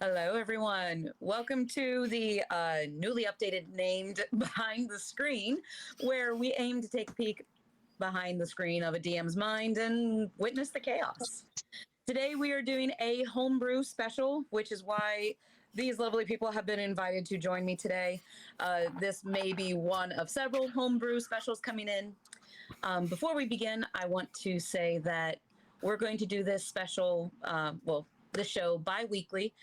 Hello, everyone. Welcome to the newly updated named Behind the Screen, where we aim to take a peek behind the screen of a DM's mind and witness the chaos. Today, we are doing a homebrew special, which is why these lovely people have been invited to join me today. This may be one of several homebrew specials coming in. Before we begin, I want to say that we're going to do this special, the show bi-weekly,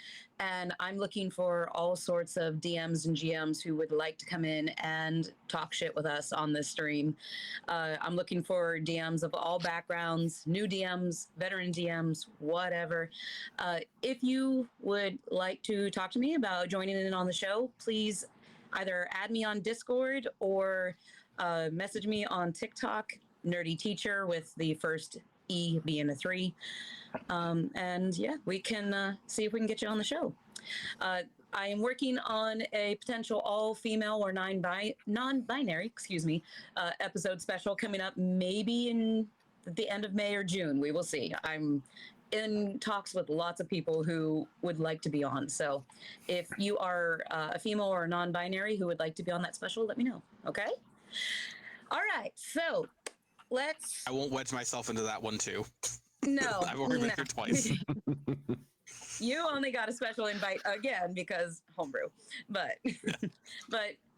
and I'm looking for all sorts of DMs and GMs who would like to come in and talk shit with us on this stream. I'm looking for DMs of all backgrounds, new DMs, veteran DMs, whatever. If you would like to talk to me about joining in on the show, please either add me on Discord or message me on TikTok, NerdyTeacher with the first E being a 3. And yeah, we can see if we can get you on the show. I am working on a potential all-female or non-binary, episode special coming up maybe in the end of May or June. We will see. I'm in talks with lots of people who would like to be on. So if you are a female or a non-binary who would like to be on that special, let me know. Okay? All right. So I won't wedge myself into that one too. No. I've already been here twice. You only got a special invite again because homebrew. But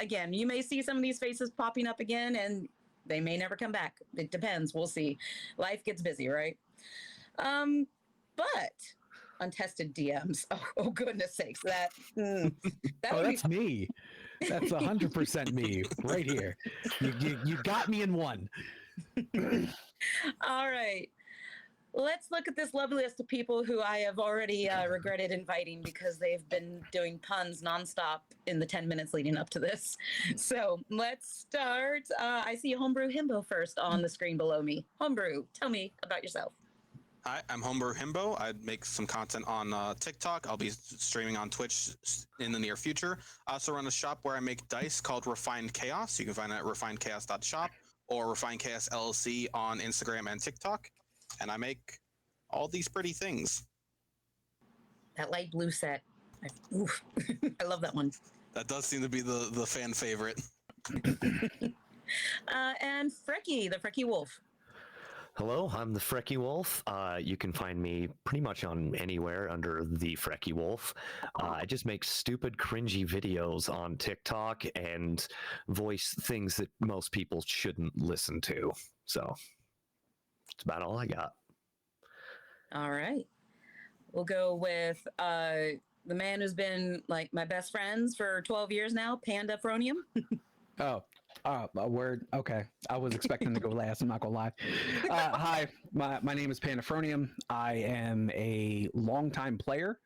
again, you may see some of these faces popping up again and they may never come back. It depends. We'll see. Life gets busy, right? But untested DMs. Oh goodness sakes. That's me. That's 100% me right here. You got me in one. All right. Let's look at this lovely list of people who I have already regretted inviting because they've been doing puns nonstop in the 10 minutes leading up to this. So let's start. I see HomebrewHimbo first on the screen below me. Homebrew, tell me about yourself. Hi, I'm HomebrewHimbo. I make some content on TikTok. I'll be streaming on Twitch in the near future. I also run a shop where I make dice called Refined Chaos. You can find it at refinedchaos.shop or Refined Chaos LLC on Instagram and TikTok. And I make all these pretty things. That light blue set. I love that one. That does seem to be the fan favorite. And Freki, TheFrekiWolf. Hello, I'm TheFrekiWolf. You can find me pretty much on anywhere under TheFrekiWolf. I just make stupid, cringy videos on TikTok and voice things that most people shouldn't listen to. So that's about all I got. All right. We'll go with the man who's been like my best friends for 12 years now, Pandafornium. A word. Okay. I was expecting to go last. I'm not going to lie. Hi, my name is Pandafornium. I am a longtime player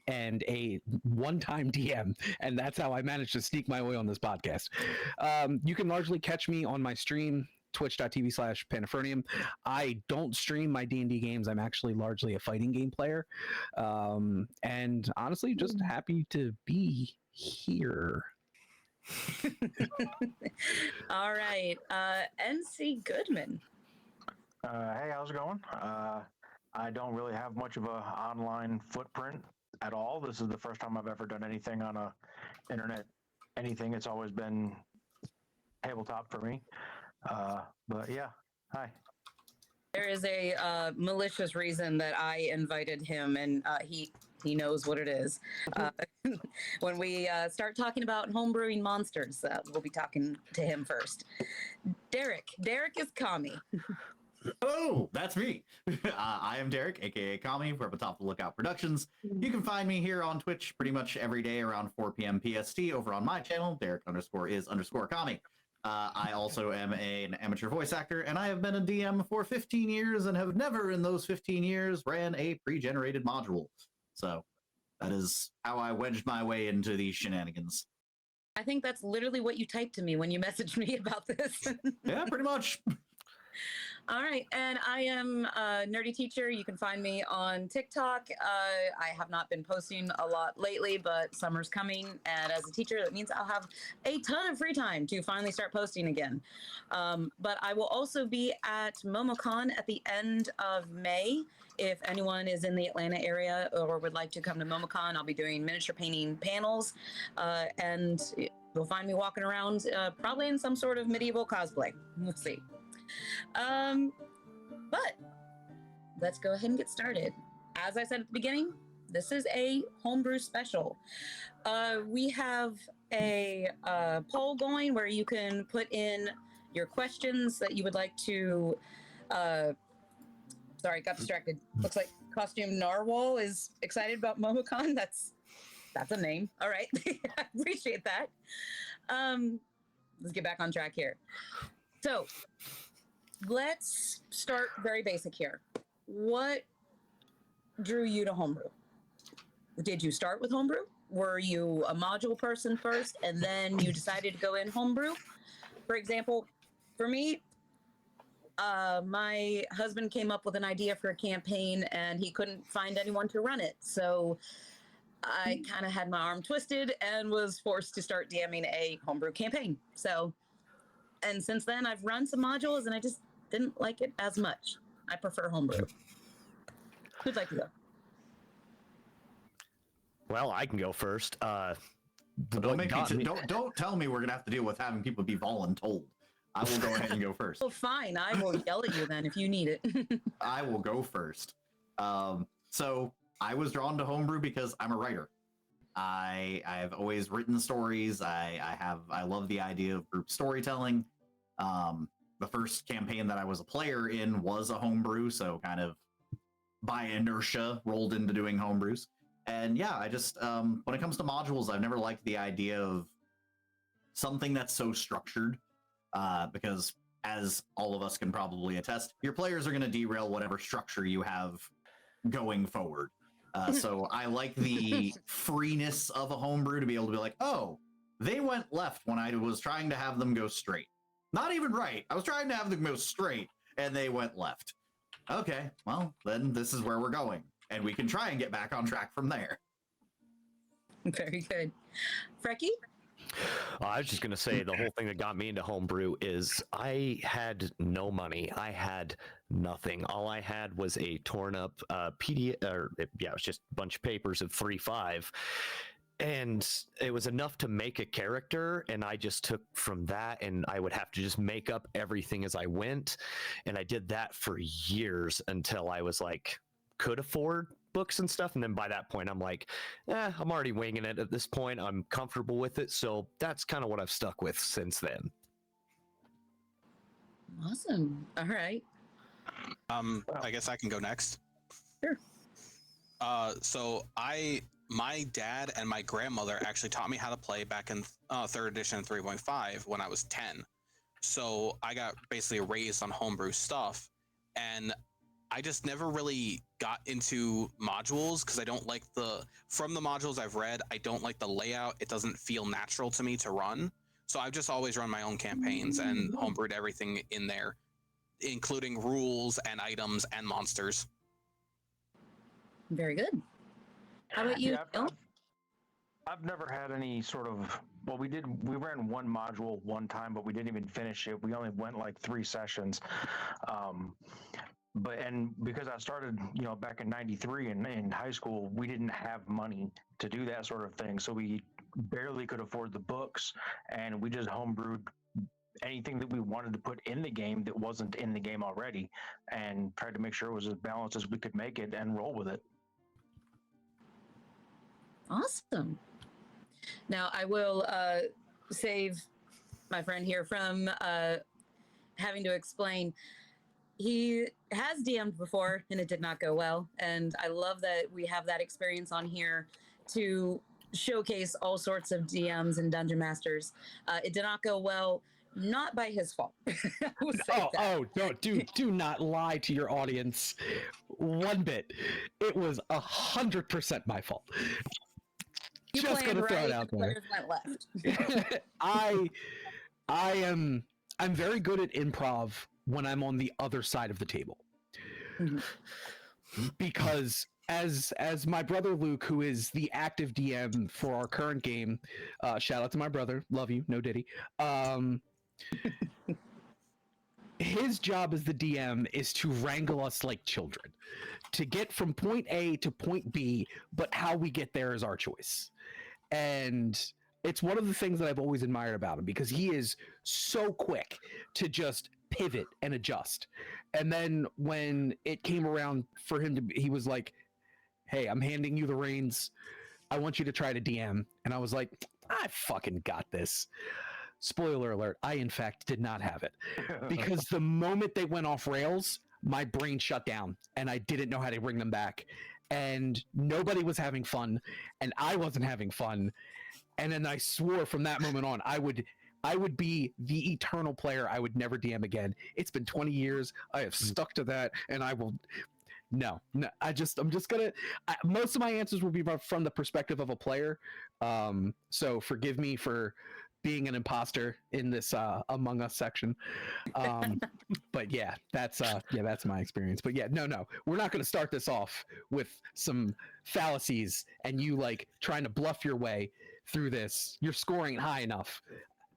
and a one-time DM, and that's how I managed to sneak my way on this podcast. You can largely catch me on my stream, twitch.tv/Pandafornium. I don't stream my D&D games. I'm actually largely a fighting game player. And honestly, just happy to be here. All right. NCGoodman. Hey, how's it going? I don't really have much of a online footprint at all. This is the first time I've ever done anything on a internet anything. It's always been tabletop for me. But yeah, hi. There is a malicious reason that I invited him, and he knows what it is. When we start talking about homebrewing monsters, we'll be talking to him first. Derek is Kami. Hello, that's me. I am Derek, aka Kami. We're at Top of the Lookout Productions. You can find me here on Twitch pretty much every day around 4 p.m. PST over on my channel, Derek_is_Kami. I also am an amateur voice actor, and I have been a DM for 15 years and have never in those 15 years ran a pre-generated module. So that is how I wedged my way into these shenanigans. I think that's literally what you typed to me when you messaged me about this. Yeah, pretty much. All right, and I am NerdyTeacher. You can find me on TikTok. I have not been posting a lot lately, but summer's coming, and as a teacher, that means I'll have a ton of free time to finally start posting again. But I will also be at MomoCon at the end of May. If anyone is in the Atlanta area or would like to come to MomoCon, I'll be doing miniature painting panels, and you'll find me walking around, probably in some sort of medieval cosplay. We'll see. But let's go ahead and get started. As I said at the beginning, this is a homebrew special. We have a poll going where you can put in your questions that you would like to. Sorry, got distracted. Looks like Costume Narwhal is excited about MomoCon. That's a name. All right, I appreciate that. Let's get back on track here. So let's start very basic here. What drew you to homebrew? Did you start with homebrew? Were you a module person first and then you decided to go in homebrew? For example, for me, my husband came up with an idea for a campaign and he couldn't find anyone to run it. So I kind of had my arm twisted and was forced to start DMing a homebrew campaign. So, and since then I've run some modules and I just didn't like it as much. I prefer homebrew. Who'd like to go? Well, I can go first. Don't tell me we're gonna have to deal with having people be voluntold. I will go ahead and go first. Oh, fine. I will yell at you then if you need it. I will go first. So I was drawn to homebrew because I'm a writer. I've always written stories. I love the idea of group storytelling. The first campaign that I was a player in was a homebrew, so kind of by inertia rolled into doing homebrews. And yeah, I just when it comes to modules, I've never liked the idea of something that's so structured, because as all of us can probably attest, your players are going to derail whatever structure you have going forward. So I like the freeness of a homebrew to be able to be like, oh, they went left when I was trying to have them go straight. Not even right. I was trying to have them go straight, and they went left. Okay, well, then this is where we're going. And we can try and get back on track from there. Very good. Freki? I was just going to say the whole thing that got me into homebrew is I had no money. I had nothing. All I had was a torn up PDF, it was just a bunch of papers of 3.5. And it was enough to make a character, and I just took from that, and I would have to just make up everything as I went. And I did that for years until I was like, could afford books and stuff. And then by that point, I'm like, I'm already winging it at this point. I'm comfortable with it. So that's kind of what I've stuck with since then. Awesome. All right. I guess I can go next. Sure. So my dad and my grandmother actually taught me how to play back in 3rd edition 3.5 when I was 10. So I got basically raised on homebrew stuff, and I just never really got into modules because I don't like from the modules I've read, I don't like the layout. It doesn't feel natural to me to run. So I've just always run my own campaigns and homebrewed everything in there, including rules and items and monsters. Very good. How about you? Yeah, I've never had any sort of, well, we ran one module one time, but we didn't even finish it. We only went like 3 sessions. And because I started, back in 93 in high school, we didn't have money to do that sort of thing. So we barely could afford the books, and we just homebrewed anything that we wanted to put in the game that wasn't in the game already, and tried to make sure it was as balanced as we could make it and roll with it. Awesome. Now I will save my friend here from having to explain. He has DM'd before and it did not go well. And I love that we have that experience on here to showcase all sorts of DMs and dungeon masters. It did not go well, not by his fault. Do not lie to your audience one bit. It was 100% my fault. You just planned gonna throw right, it out there. Went left. I'm very good at improv when I'm on the other side of the table. Mhm. Because as my brother Luke, who is the active DM for our current game, shout out to my brother, love you, no Diddy. His job as the DM is to wrangle us like children, to get from point A to point B, but how we get there is our choice. And it's one of the things that I've always admired about him, because he is so quick to just pivot and adjust. And then when it came around for him to, he was like, "Hey, I'm handing you the reins. I want you to try to DM." And I was like, "I fucking got this." Spoiler alert, I in fact did not have it. Because the moment they went off rails, my brain shut down and I didn't know how to bring them back. And nobody was having fun, and I wasn't having fun. And then I swore from that moment on, I would be the eternal player. I would never DM again. It's been 20 years. I have stuck to that, and I will. No, I'm just gonna. Most of my answers will be from the perspective of a player. So forgive me for being an imposter in this Among Us section. But yeah, that's my experience. But yeah, no, we're not going to start this off with some fallacies and you like trying to bluff your way through this. You're scoring high enough.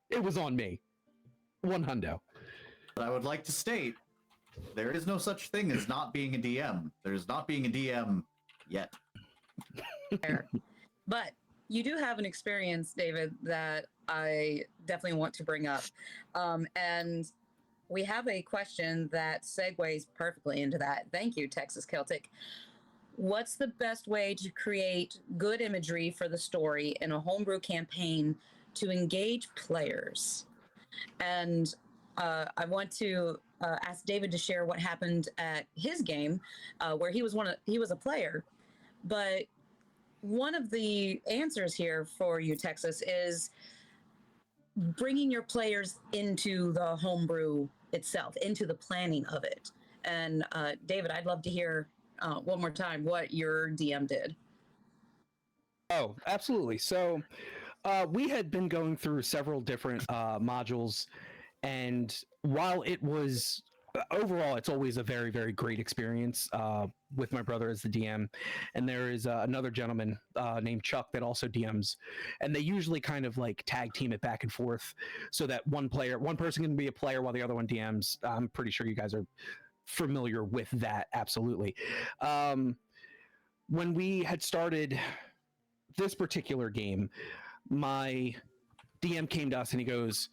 It was on me. 100. But I would like to state, there is no such thing as not being a DM. There's not being a DM yet. Fair. But you do have an experience, David, that I definitely want to bring up. And we have a question that segues perfectly into that. Thank you, Texas Celtic. What's the best way to create good imagery for the story in a homebrew campaign to engage players? And I want to ask David to share what happened at his game, where he was a player. But one of the answers here for you, Texas, is bringing your players into the homebrew itself, into the planning of it. And David, I'd love to hear one more time what your DM did. Oh, absolutely. So we had been going through several different modules, and while it was overall, it's always a very, very great experience with my brother as the DM. And there is another gentleman named Chuck that also DMs, and they usually kind of like tag team it back and forth so that one person can be a player while the other one DMs. I'm pretty sure you guys are familiar with that. Absolutely. When we had started this particular game, my DM came to us and he goes,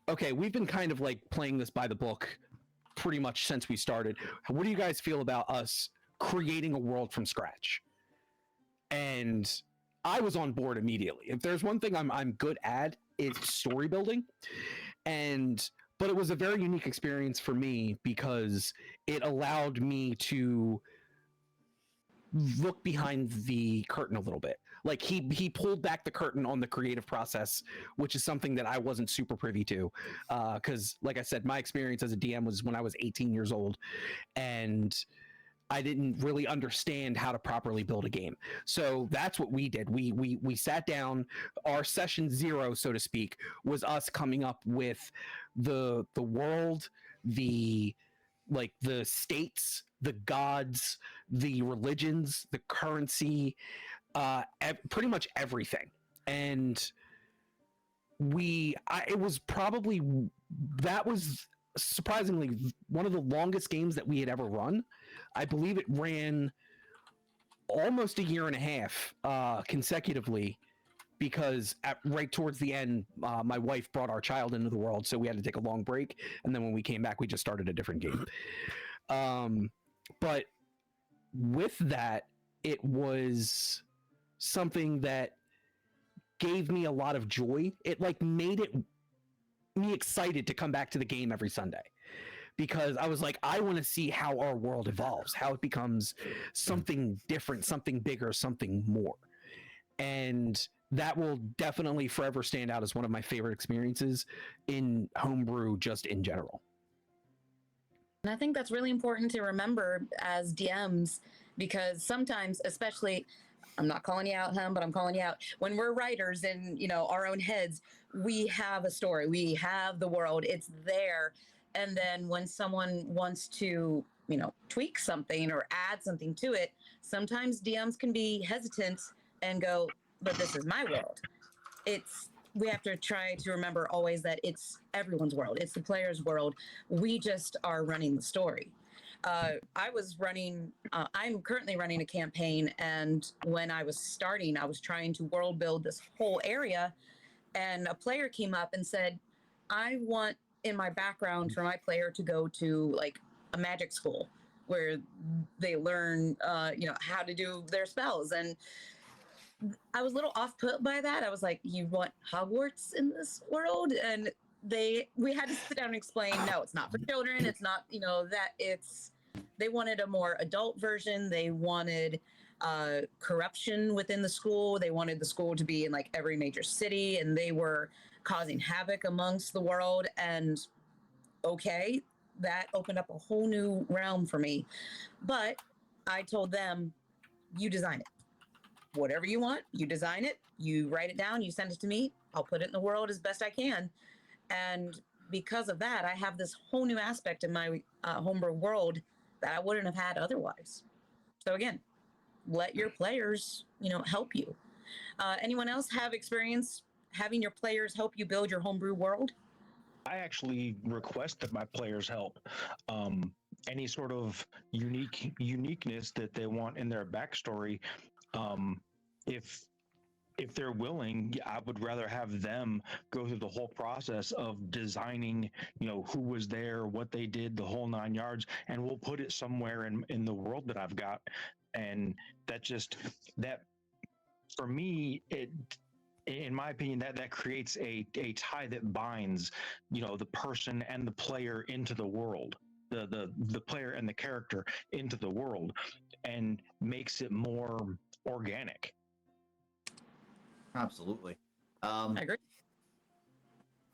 "Okay, we've been kind of like playing this by the book pretty much since we started. What do you guys feel about us creating a world from scratch?" And I was on board immediately. If there's one thing I'm good at, it's story building. But it was a very unique experience for me because it allowed me to look behind the curtain a little bit. Like he pulled back the curtain on the creative process, which is something that I wasn't super privy to. Because like I said, my experience as a DM was when I was 18 years old, and I didn't really understand how to properly build a game. So that's what we did. We sat down. Our session 0, so to speak, was us coming up with the world, the states, the gods, the religions, the currency, pretty much everything. And that was surprisingly one of the longest games that we had ever run. I believe it ran almost a year and a half consecutively, because right towards the end, my wife brought our child into the world, so we had to take a long break. And then when we came back, we just started a different game. But with that, it was something that gave me a lot of joy. It like made me excited to come back to the game every Sunday, because I was like, I want to see how our world evolves, how it becomes something different, something bigger, something more. And that will definitely forever stand out as one of my favorite experiences in homebrew, just in general. And I think that's really important to remember as DMs, because sometimes, especially, I'm not calling you out, but I'm calling you out. When we're writers in, our own heads, we have a story, we have the world, it's there. And then when someone wants to, tweak something or add something to it, sometimes DMs can be hesitant and go, but this is my world. We have to try to remember always that it's everyone's world. It's the player's world. We just are running the story. I'm currently running a campaign, and when I was starting, I was trying to world build this whole area, and a player came up and said, I want in my background for my player to go to like a magic school where they learn, how to do their spells. And I was a little off put by that. I was like, you want Hogwarts in this world? And we had to sit down and explain, no, it's not for children. It's not, they wanted a more adult version. They wanted corruption within the school. They wanted the school to be in like every major city, and they were causing havoc amongst the world. And okay, that opened up a whole new realm for me. But I told them, you design it. Whatever you want, you design it, you write it down, you send it to me. I'll put it in the world as best I can. And because of that, I have this whole new aspect in my homebrew world that I wouldn't have had otherwise. So again, let your players, help you. Anyone else have experience having your players help you build your homebrew world? I actually request that my players help. Any sort of uniqueness that they want in their backstory, if they're willing, I would rather have them go through the whole process of designing, who was there, what they did, the whole 9 yards, and we'll put it somewhere in the world that I've got. And that for me, in my opinion, that creates a tie that binds, the person and the player into the world, the player and the character into the world, and makes it more organic. Absolutely. I agree.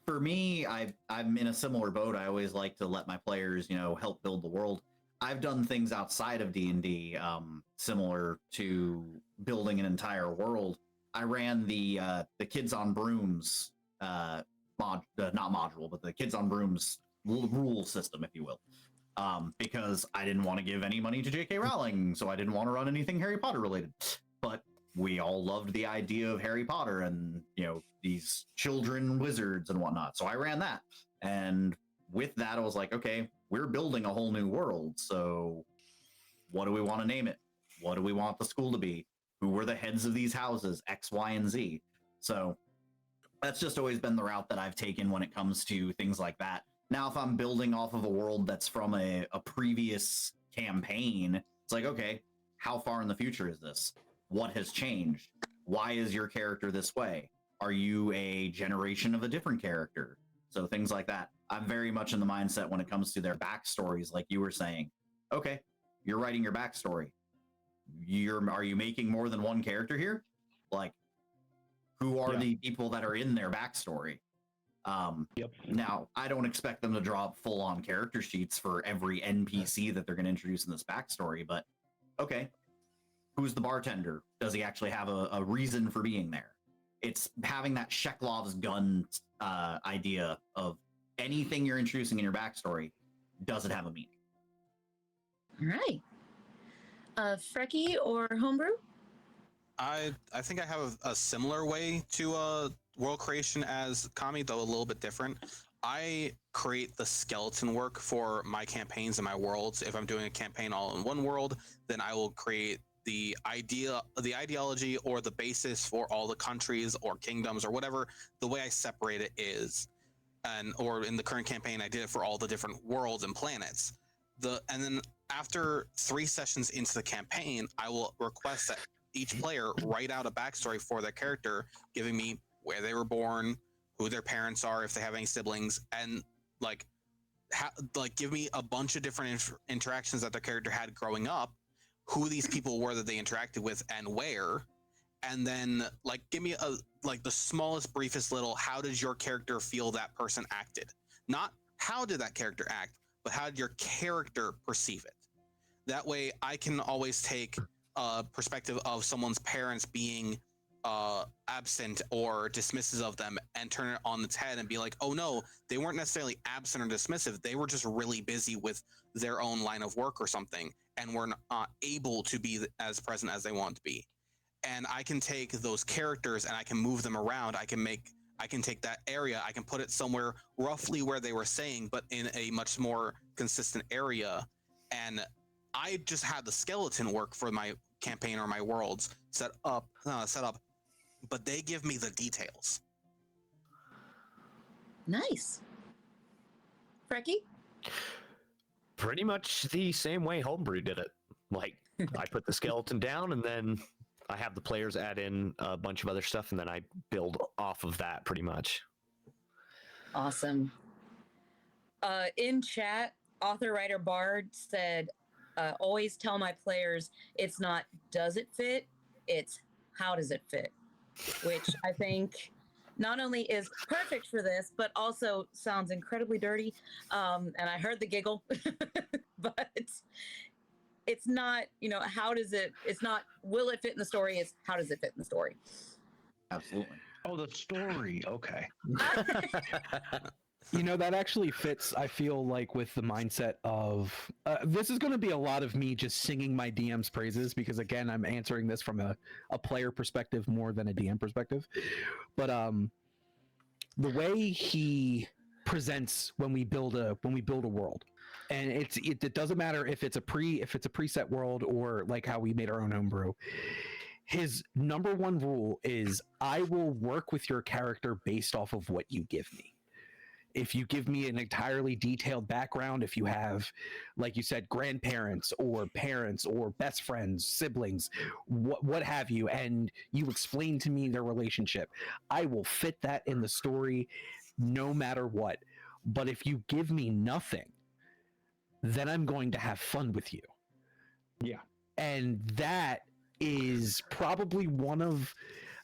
For me, I'm in a similar boat. I always like to let my players, help build the world. I've done things outside of D&D, similar to building an entire world. I ran the Kids on Brooms not module, but the Kids on Brooms rule system, if you will, because I didn't want to give any money to J.K. Rowling, so I didn't want to run anything Harry Potter related. But we all loved the idea of Harry Potter and these children wizards and whatnot. So I ran that, and with that, I was like, okay, we're building a whole new world. So what do we want to name it? What do we want the school to be? Who were the heads of these houses? X, Y, and Z. So that's just always been the route that I've taken when it comes to things like that. Now, if I'm building off of a world that's from a previous campaign, it's like, okay, how far in the future is this? What has changed? Why is your character this way? Are you a generation of a different character? So things like that. I'm very much in the mindset when it comes to their backstories, like you were saying. Okay, you're writing your backstory. Are you making more than one character here? Like, who are the people that are in their backstory? Yep. Now, I don't expect them to draw up full-on character sheets for every NPC that they're going to introduce in this backstory, but okay, who's the bartender? Does he actually have a reason for being there? It's having that Chekhov's gun idea of anything you're introducing in your backstory, does it have a meaning? All right. Freki or Homebrew? I think I have a similar way to world creation as Kami, though a little bit different. I create the skeleton work for my campaigns and my worlds. If I'm doing a campaign all in one world, then I will create the ideology or the basis for all the countries or kingdoms or whatever. The way I separate it is, or in the current campaign, I did it for all the different worlds and planets. And then after 3 sessions into the campaign, I will request that each player write out a backstory for their character, giving me where they were born, who their parents are, if they have any siblings, and give me a bunch of different interactions that their character had growing up, who these people were that they interacted with and where, and then give me the smallest, briefest little, how did your character feel that person acted? Not how did that character act, but how did your character perceive it? That way I can always take a perspective of someone's parents being absent or dismissive of them and turn it on its head and be like, oh no, they weren't necessarily absent or dismissive. They were just really busy with their own line of work or something and were not able to be as present as they want to be. And I can take those characters and I can move them around. I can take that area, I can put it somewhere roughly where they were saying, but in a much more consistent area. And I just had the skeleton work for my campaign or my worlds set up, but they give me the details. Nice. Freki? Pretty much the same way Homebrew did it. Like, I put the skeleton down, and then I have the players add in a bunch of other stuff, and then I build off of that pretty much. Awesome. In chat, author, writer, bard said, always tell my players it's not does it fit, it's how does it fit, which I think not only is perfect for this, but also sounds incredibly dirty. And I heard the giggle, but it's not, how does it, it's not, will it fit in the story? It's how does it fit in the story? Absolutely. Oh, the story. Okay. That actually fits, I feel like, with the mindset of this is going to be a lot of me just singing my DM's praises, because again, I'm answering this from a player perspective more than a DM perspective. But the way he presents when we build a world, and it doesn't matter if it's a preset world or like how we made our own homebrew. His number one rule is I will work with your character based off of what you give me. If you give me an entirely detailed background, if you have, like you said, grandparents or parents or best friends, siblings, what have you, and you explain to me their relationship, I will fit that in the story no matter what. But if you give me nothing, then I'm going to have fun with you. Yeah. And that is probably one of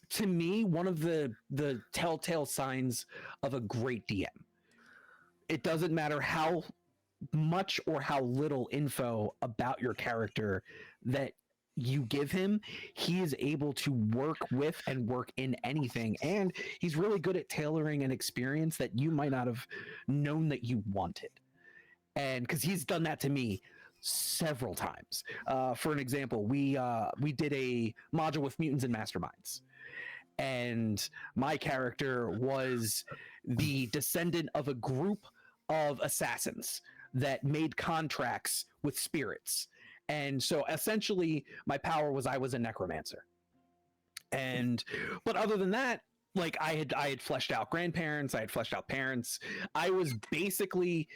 the telltale signs of a great DM. It doesn't matter how much or how little info about your character that you give him, he is able to work with and work in anything. And he's really good at tailoring an experience that you might not have known that you wanted. And because he's done that to me several times. For an example, we did a module with mutants and masterminds. And my character was the descendant of a group of assassins that made contracts with spirits. And so essentially my power was I was a necromancer. But other than that, like I had fleshed out grandparents, I had fleshed out parents. I was basically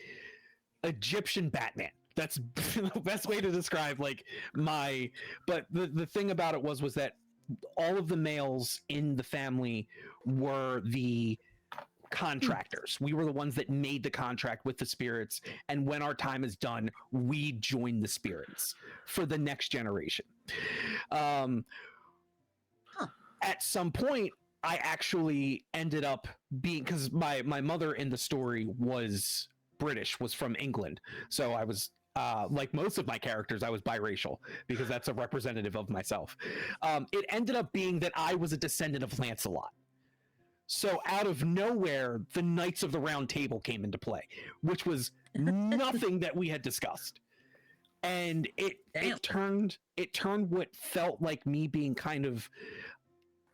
Egyptian Batman. That's the best way to describe but the thing about it was that all of the males in the family were the contractors. We were the ones that made the contract with the spirits, and when our time is done, we join the spirits for the next generation. At some point, I actually ended up being, because my mother in the story was British, was from England, so I was like most of my characters, I was biracial because that's a representative of myself. It ended up being that I was a descendant of Lancelot. So out of nowhere, the Knights of the Round Table came into play, which was nothing that we had discussed. And it turned what felt like me being kind of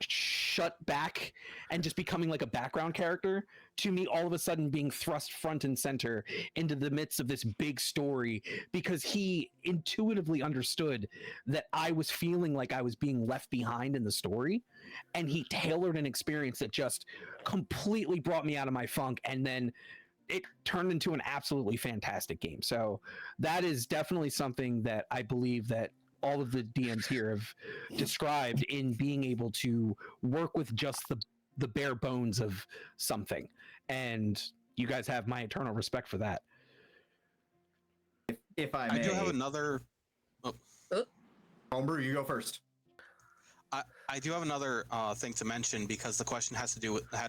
shut back and just becoming like a background character to me all of a sudden being thrust front and center into the midst of this big story, because he intuitively understood that I was feeling like I was being left behind in the story, and he tailored an experience that just completely brought me out of my funk, and then it turned into an absolutely fantastic game. So that is definitely something that I believe that all of the DMs here have described in being able to work with just the bare bones of something. And you guys have my eternal respect for that. If I may. I do have another... Homebrew, you go first. I do have another thing to mention, because the question had to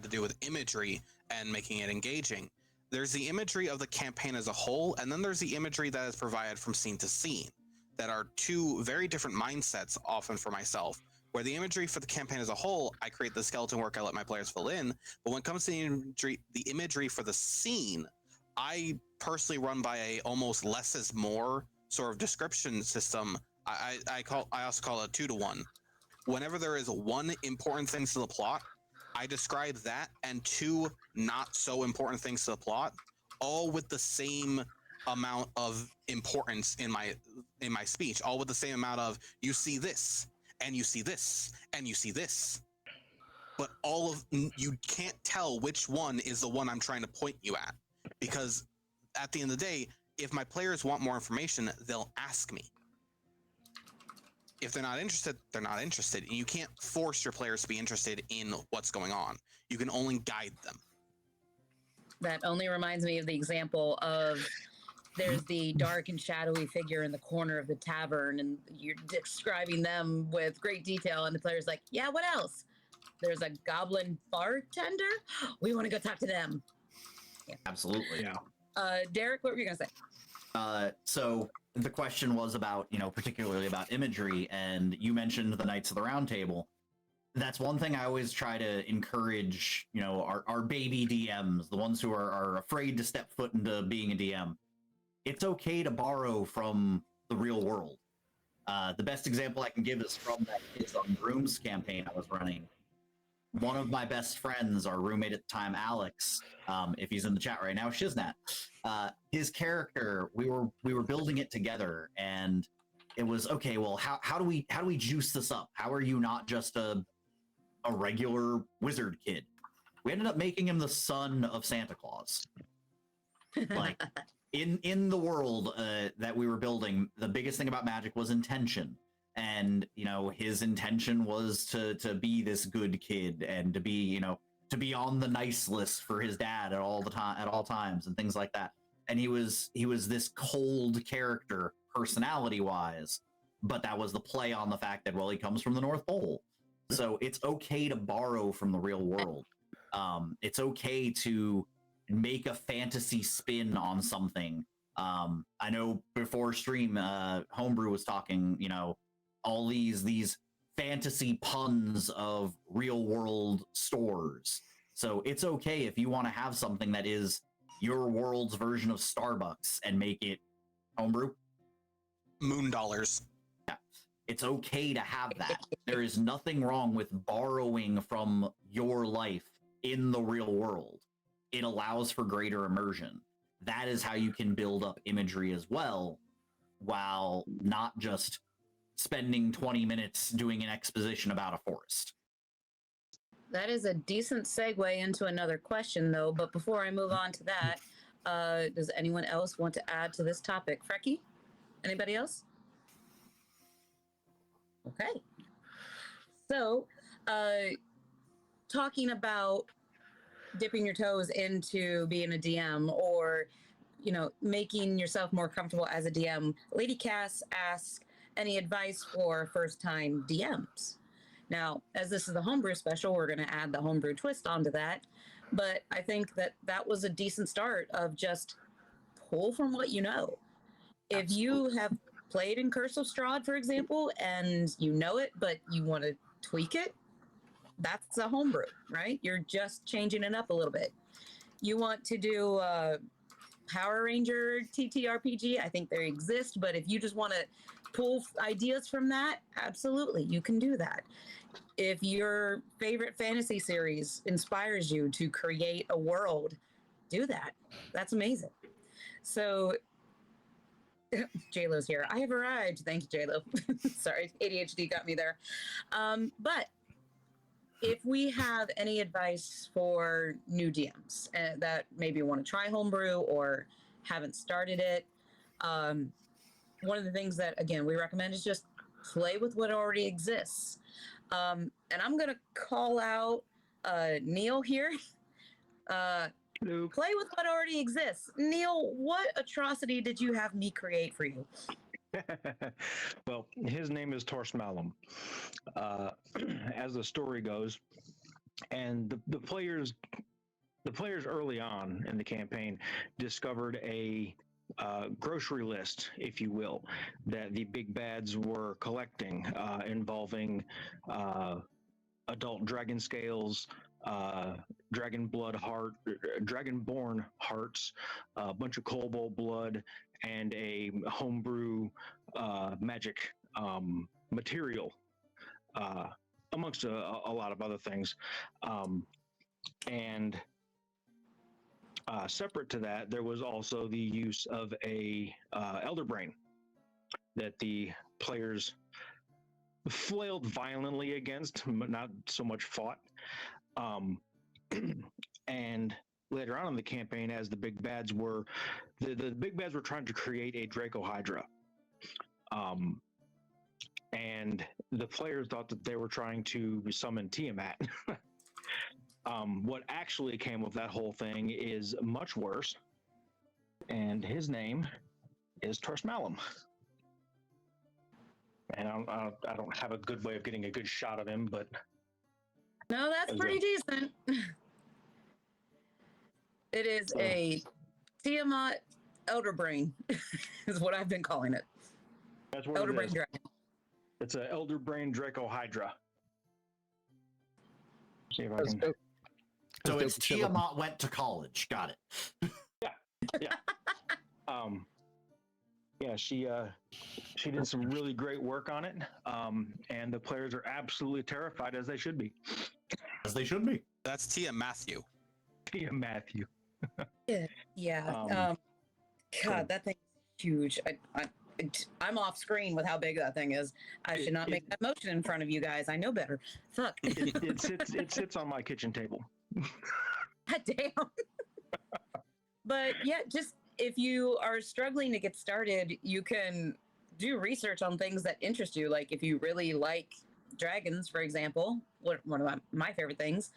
do with imagery and making it engaging. There's the imagery of the campaign as a whole, and then there's the imagery that is provided from scene to scene, that are two very different mindsets often for myself. where the imagery for the campaign as a whole, I create the skeleton work, I let my players fill in. But when it comes to the imagery for the scene, I personally run by a almost less is more sort of description system. I also call it a 2-to-1. Whenever there is one important thing to the plot, I describe that and two not so important things to the plot, all with the same amount of importance in my speech, all with the same amount of you see this and you see this and you see this, but you can't tell which one is the one I'm trying to point you at, because at the end of the day, if my players want more information, they'll ask me. If they're not interested, they're not interested. And you can't force your players to be interested in what's going on. You can only guide them. That only reminds me of the example of there's the dark and shadowy figure in the corner of the tavern, and you're describing them with great detail, and the player's like, yeah, what else? There's a goblin bartender? We want to go talk to them. Yeah. Absolutely. Yeah. Derek, what were you going to say? So the question was about, particularly about imagery, and you mentioned the Knights of the Round Table. That's one thing I always try to encourage, our baby DMs, the ones who are afraid to step foot into being a DM. It's okay to borrow from the real world. The best example I can give is from that Kids on Brooms campaign I was running. One of my best friends, our roommate at the time, Alex, if he's in the chat right now, Shiznat, his character, we were building it together, and it was okay. Well, how do we juice this up? How are you not just a regular wizard kid? We ended up making him the son of Santa Claus. Like in the world that we were building, the biggest thing about magic was intention. And his intention was to be this good kid and to be on the nice list for his dad at all times and things like that. And he was this cold character personality wise, but that was the play on the fact that, well, he comes from the North Pole. So it's okay to borrow from the real world. It's okay to make a fantasy spin on something. I know before stream, Homebrew was talking, all these fantasy puns of real world stores. So it's okay if you want to have something that is your world's version of Starbucks and make it Homebrew. Moon dollars. Yeah. It's okay to have that. There is nothing wrong with borrowing from your life in the real world. It allows for greater immersion. That is how you can build up imagery as well, while not just spending 20 minutes doing an exposition about a forest. That is a decent segue into another question, though. But before I move on to that, does anyone else want to add to this topic? Freki? Anybody else? Okay. So, talking about dipping your toes into being a DM, or, making yourself more comfortable as a DM, Lady Cass asks, any advice for first-time DMs? Now, as this is the Homebrew special, we're going to add the Homebrew twist onto that. But I think that was a decent start of just pull from what you know. If you have played in Curse of Strahd, for example, and you know it, but you want to tweak it, that's a Homebrew, right? You're just changing it up a little bit. You want to do Power Ranger TTRPG, I think they exist, but if you just want to pull ideas from that, absolutely, you can do that. If your favorite fantasy series inspires you to create a world, do that. That's amazing. So, JLo's here. I have arrived. Thank you, JLo. Sorry, ADHD got me there. But if we have any advice for new DMs that maybe want to try Homebrew or haven't started it, one of the things that, again, we recommend is just play with what already exists. And I'm going to call out Neil here. Play with what already exists. Neil, what atrocity did you have me create for you? Well, his name is Torst Malum, as the story goes, and the players early on in the campaign discovered a grocery list, if you will, that the big bads were collecting, involving adult dragon scales, dragonborn hearts, a bunch of kobold blood, and a homebrew magic material, amongst a lot of other things. And separate to that, there was also the use of a elder brain that the players flailed violently against, but not so much fought. And later on in the campaign, as the big bads were, the big bads were trying to create a Draco Hydra. And the players thought that they were trying to summon Tiamat. What actually came of that whole thing is much worse, and his name is Torsmalum. And I don't have a good way of getting a good shot of him, but No, that's pretty decent. It is a Tiamat Elder Brain, is what I've been calling it. that's what Elder it Brain is. Dragon. It's an Elder Brain Draco Hydra. See if I That's can. dope. So That's it's dope. Chill. Tiamat went to college. Got it. Yeah, she did some really great work on it, and the players are absolutely terrified, as they should be. As they should be. That's Tia Matthew. Yeah, Matthew. Yeah. Um, God, that thing's huge. I'm off screen with how big that thing is. I should not make that motion in front of you guys. I know better. Fuck. It sits on my kitchen table. God damn. But yeah, just if you are struggling to get started, you can do research on things that interest you. Like if you really like dragons, for example, one of my favorite things,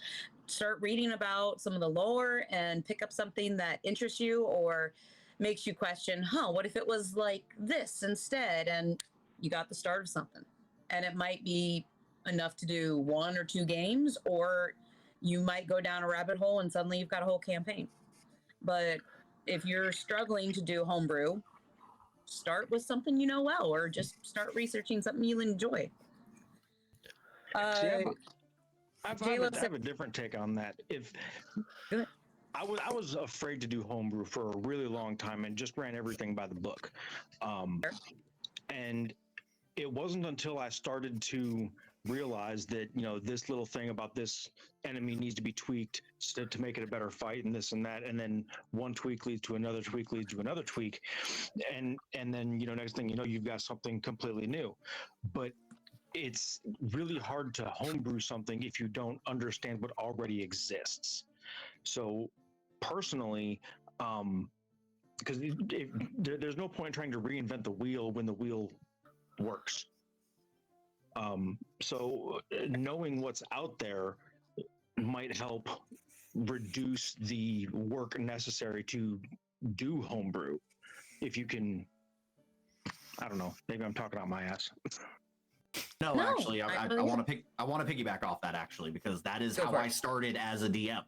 start reading about some of the lore and pick up something that interests you or makes you question, what if it was like this instead? And you got the start of something. And it might be enough to do 1 or 2 games, or you might go down a rabbit hole and suddenly you've got a whole campaign. But if you're struggling to do homebrew, start with something you know well, or just start researching something you enjoy. See, I J-Lo have a different take on that. Go ahead. I was afraid to do homebrew for a really long time and just ran everything by the book. And it wasn't until I started to realize that, this little thing about this enemy needs to be tweaked to make it a better fight, and this and that, and then one tweak leads to another tweak leads to another tweak, and then next thing you know, you've got something completely new. But it's really hard to homebrew something if you don't understand what already exists. So personally, because there's no point in trying to reinvent the wheel when the wheel works. So knowing what's out there might help reduce the work necessary to do homebrew. If you can, I don't know, maybe I'm talking out my ass. No, actually, I want to piggyback off that, actually, because that is how I started as a DM.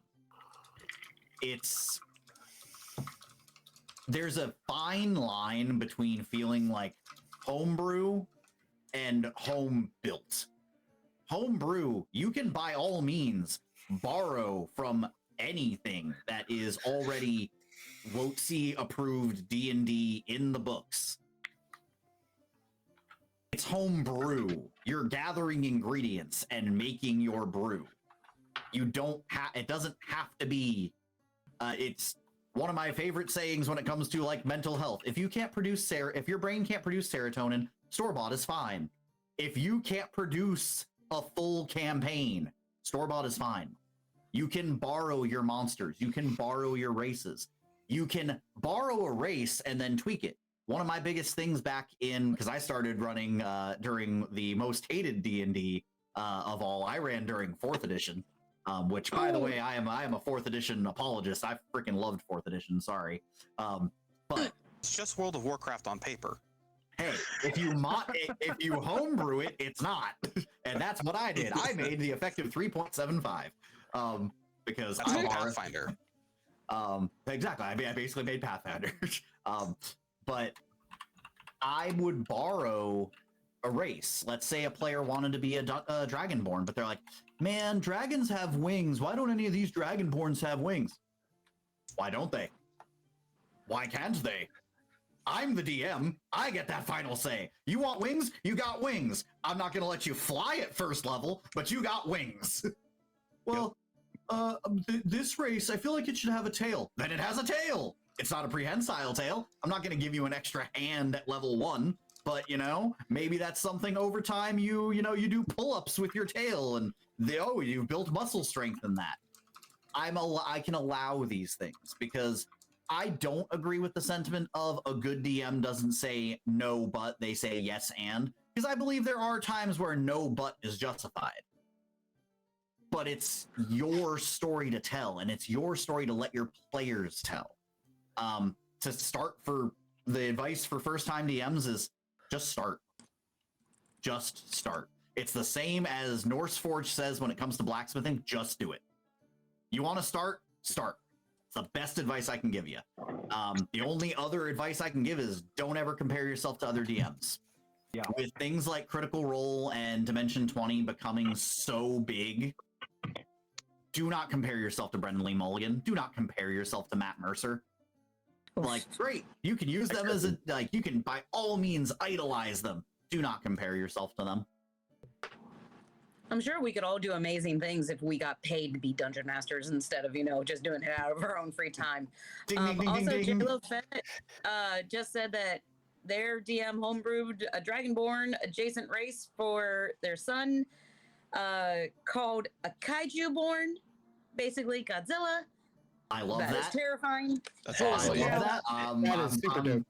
There's a fine line between feeling like homebrew and home built. Homebrew, you can by all means borrow from anything that is already WotC approved D&D in the books. It's homebrew. You're gathering ingredients and making your brew. It doesn't have to be, it's one of my favorite sayings when it comes to like mental health. If your brain can't produce serotonin, store-bought is fine. If you can't produce a full campaign, store-bought is fine. You can borrow your monsters. You can borrow your races. You can borrow a race and then tweak it. One of my biggest things because I started running during the most hated D&D of all. I ran during 4th edition, which, by the way, I am a 4th edition apologist. I freaking loved 4th edition. Sorry, but It's just World of Warcraft on paper. hey, if you homebrew it, it's not, and that's what I did. I made the effective 3.75 because That's a Pathfinder. Exactly. I mean, I basically made Pathfinder. But I would borrow a race. Let's say a player wanted to be a Dragonborn, but they're like, man, dragons have wings. Why don't any of these Dragonborns have wings? Why don't they? Why can't they? I'm the DM. I get that final say. You want wings? You got wings. I'm not going to let you fly at first level, but you got wings. Well, this race, I feel like it should have a tail. Then it has a tail. It's not a prehensile tail. I'm not going to give you an extra hand at level 1, but maybe that's something over time you do pull-ups with your tail and you've built muscle strength in that. I can allow these things because I don't agree with the sentiment of a good DM doesn't say no, but they say yes and, because I believe there are times where no, but is justified. But it's your story to tell, and it's your story to let your players tell. To start, for the advice for first-time DMs is just start. Just start. It's the same as Norse Forge says when it comes to blacksmithing, just do it. You want to start? Start. It's the best advice I can give you. The only other advice I can give is don't ever compare yourself to other DMs. Yeah. With things like Critical Role and Dimension 20 becoming so big, do not compare yourself to Brendan Lee Mulligan. Do not compare yourself to Matt Mercer. Like, great, you can use them as you can by all means idolize them. Do not compare yourself to them. I'm sure we could all do amazing things if we got paid to be dungeon masters instead of, just doing it out of our own free time. Ding, ding, ding, Also, ding, ding. J-Lo Fennett just said that their DM homebrewed a Dragonborn adjacent race for their son called a Kaiju-born, basically Godzilla. I love That is that. terrifying. That's I awesome. love that. That is super dope.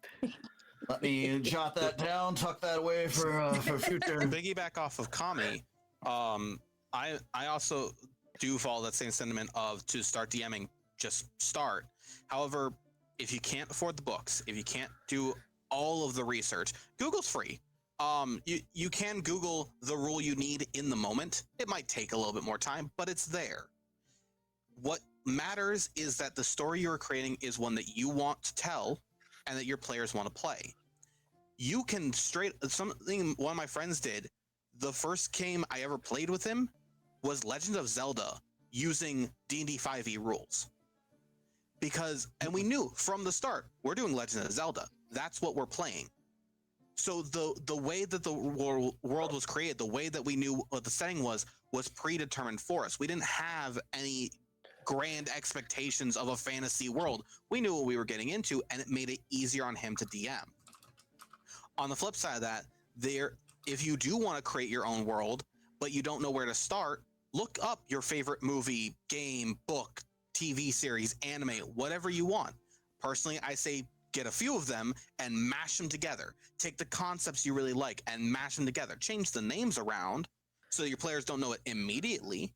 Let me jot that down, tuck that away for future. Piggyback off of Kami, I also do follow that same sentiment of to start DMing, just start. However, if you can't afford the books, if you can't do all of the research, Google's free. You can Google the rule you need in the moment. It might take a little bit more time, but it's there. What matters is that the story you're creating is one that you want to tell and that your players want to play. You can something one of my friends did. The first game I ever played with him was Legend of Zelda using D&D 5e rules. And we knew from the start, we're doing Legend of Zelda. That's what we're playing. So the way that the world was created, the way that we knew what the setting was predetermined for us. We didn't have any grand expectations of a fantasy world. We knew what we were getting into, and it made it easier on him to DM. On the flip side of that, if you do want to create your own world, but you don't know where to start, look up your favorite movie, game, book, TV series, anime, whatever you want. Personally, I say get a few of them and mash them together. Take the concepts you really like and mash them together. Change the names around so your players don't know it immediately,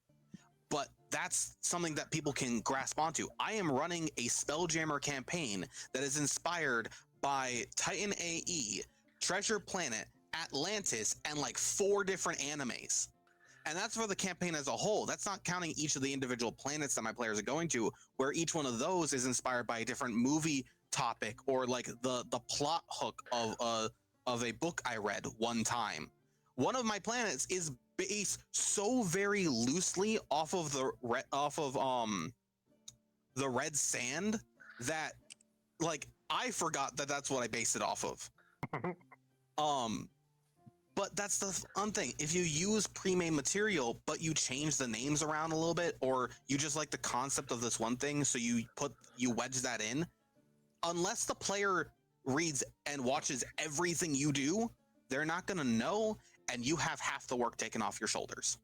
but that's something that people can grasp onto. I am running a Spelljammer campaign that is inspired by Titan AE, Treasure Planet, Atlantis, and like 4 different animes. And that's for the campaign as a whole. That's not counting each of the individual planets that my players are going to, where each one of those is inspired by a different movie topic or like the plot hook of a book I read one time. One of my planets is based so very loosely off of the red sand that like I forgot that that's what I based it off of. But that's the fun thing. If you use pre-made material, but you change the names around a little bit, or you just like the concept of this one thing, so you wedge that in, unless the player reads and watches everything you do, they're not going to know, and you have half the work taken off your shoulders.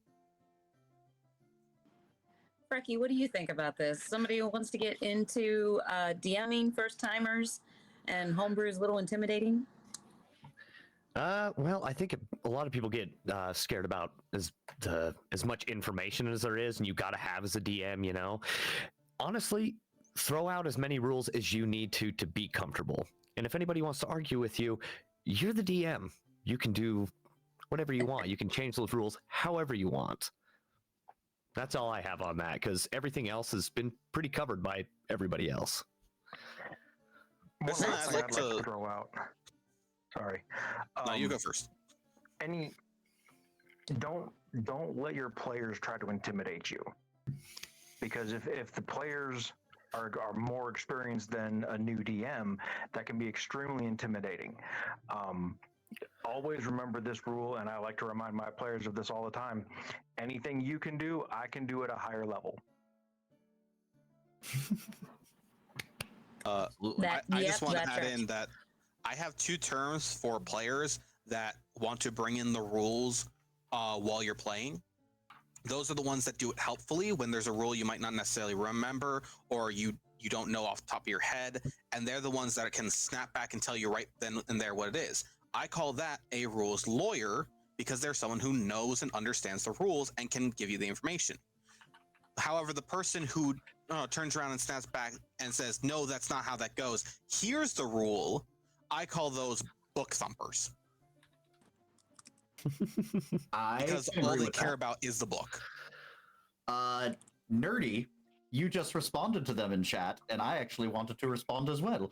Freki, what do you think about this? Somebody who wants to get into DMing first-timers and homebrew is a little intimidating? Well, I think a lot of people get scared about as much information as there is, and you got to have as a DM. Honestly, throw out as many rules as you need to be comfortable. And if anybody wants to argue with you, you're the DM. You can do whatever you want. You can change those rules however you want. That's all I have on that, because everything else has been pretty covered by everybody else. One Listen, last I'd thing like I'd like to- to throw out. Sorry. No, you go first. Don't let your players try to intimidate you, because if the players are more experienced than a new DM, that can be extremely intimidating. Always remember this rule, and I like to remind my players of this all the time. Anything you can do, I can do at a higher level. I just want to add in that I have 2 terms for players that want to bring in the rules while you're playing. Those are the ones that do it helpfully when there's a rule you might not necessarily remember or you don't know off the top of your head, and they're the ones that can snap back and tell you right then and there what it is. I call that a rules lawyer because they're someone who knows and understands the rules and can give you the information. However, the person who turns around and snaps back and says, no, that's not how that goes, here's the rule, I call those book thumpers. Because all they care about is the book. Nerdy, you just responded to them in chat, and I actually wanted to respond as well.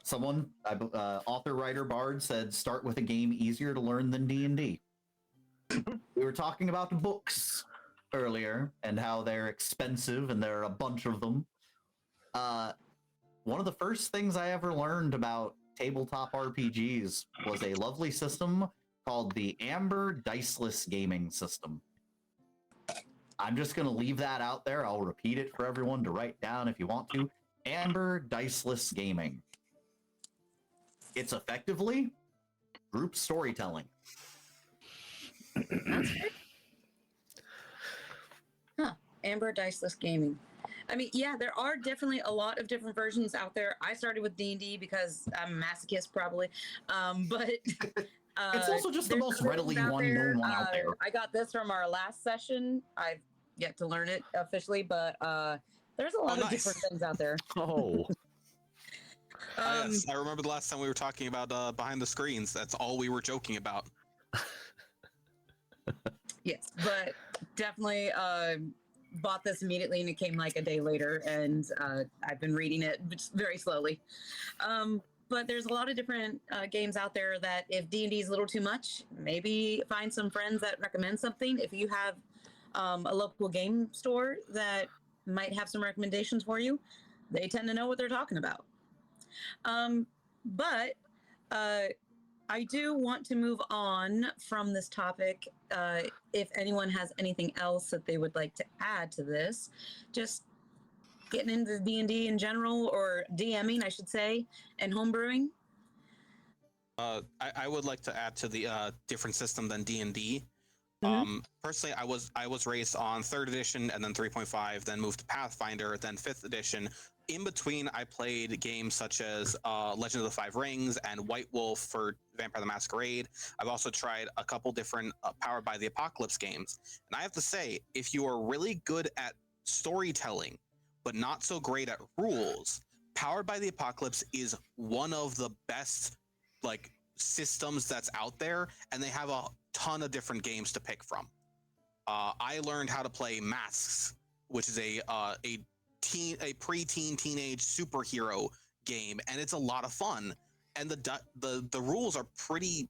Someone, author, writer, bard, said start with a game easier to learn than D&D. We were talking about books earlier and how they're expensive and there are a bunch of them. One of the first things I ever learned about tabletop RPGs was a lovely system called the Amber Diceless Gaming System. I'm just going to leave that out there. I'll repeat it for everyone to write down if you want to. Amber Diceless Gaming. It's effectively group storytelling. That's great. Huh. Amber Diceless Gaming. I mean, yeah, there are definitely a lot of different versions out there. I started with D&D because I'm a masochist, probably. But it's also just the there's most other readily ones out known one out there. I got this from our last session. I've yet to learn it officially, but there's a lot of different things out there. Oh. Yes, I remember the last time we were talking about behind the screens. That's all we were joking about. Yes, but definitely bought this immediately, and it came like a day later, and I've been reading it just very slowly. But there's a lot of different games out there that if D&D is a little too much, maybe find some friends that recommend something. If you have a local game store that might have some recommendations for you, they tend to know what they're talking about. But I do want to move on from this topic. If anyone has anything else that they would like to add to this, just getting into D&D in general, or DMing, I should say, and homebrewing. I would like to add to the different system than D&D. Personally, I was raised on 3rd edition and then 3.5, then moved to Pathfinder, then 5th edition. In between, I played games such as Legend of the Five Rings and White Wolf for Vampire the Masquerade. I've also tried a couple different Powered by the Apocalypse games. And I have to say, if you are really good at storytelling, but not so great at rules, Powered by the Apocalypse is one of the best systems that's out there, and they have a ton of different games to pick from. I learned how to play Masks, which is a preteen teenage superhero game, and it's a lot of fun. And the rules are pretty.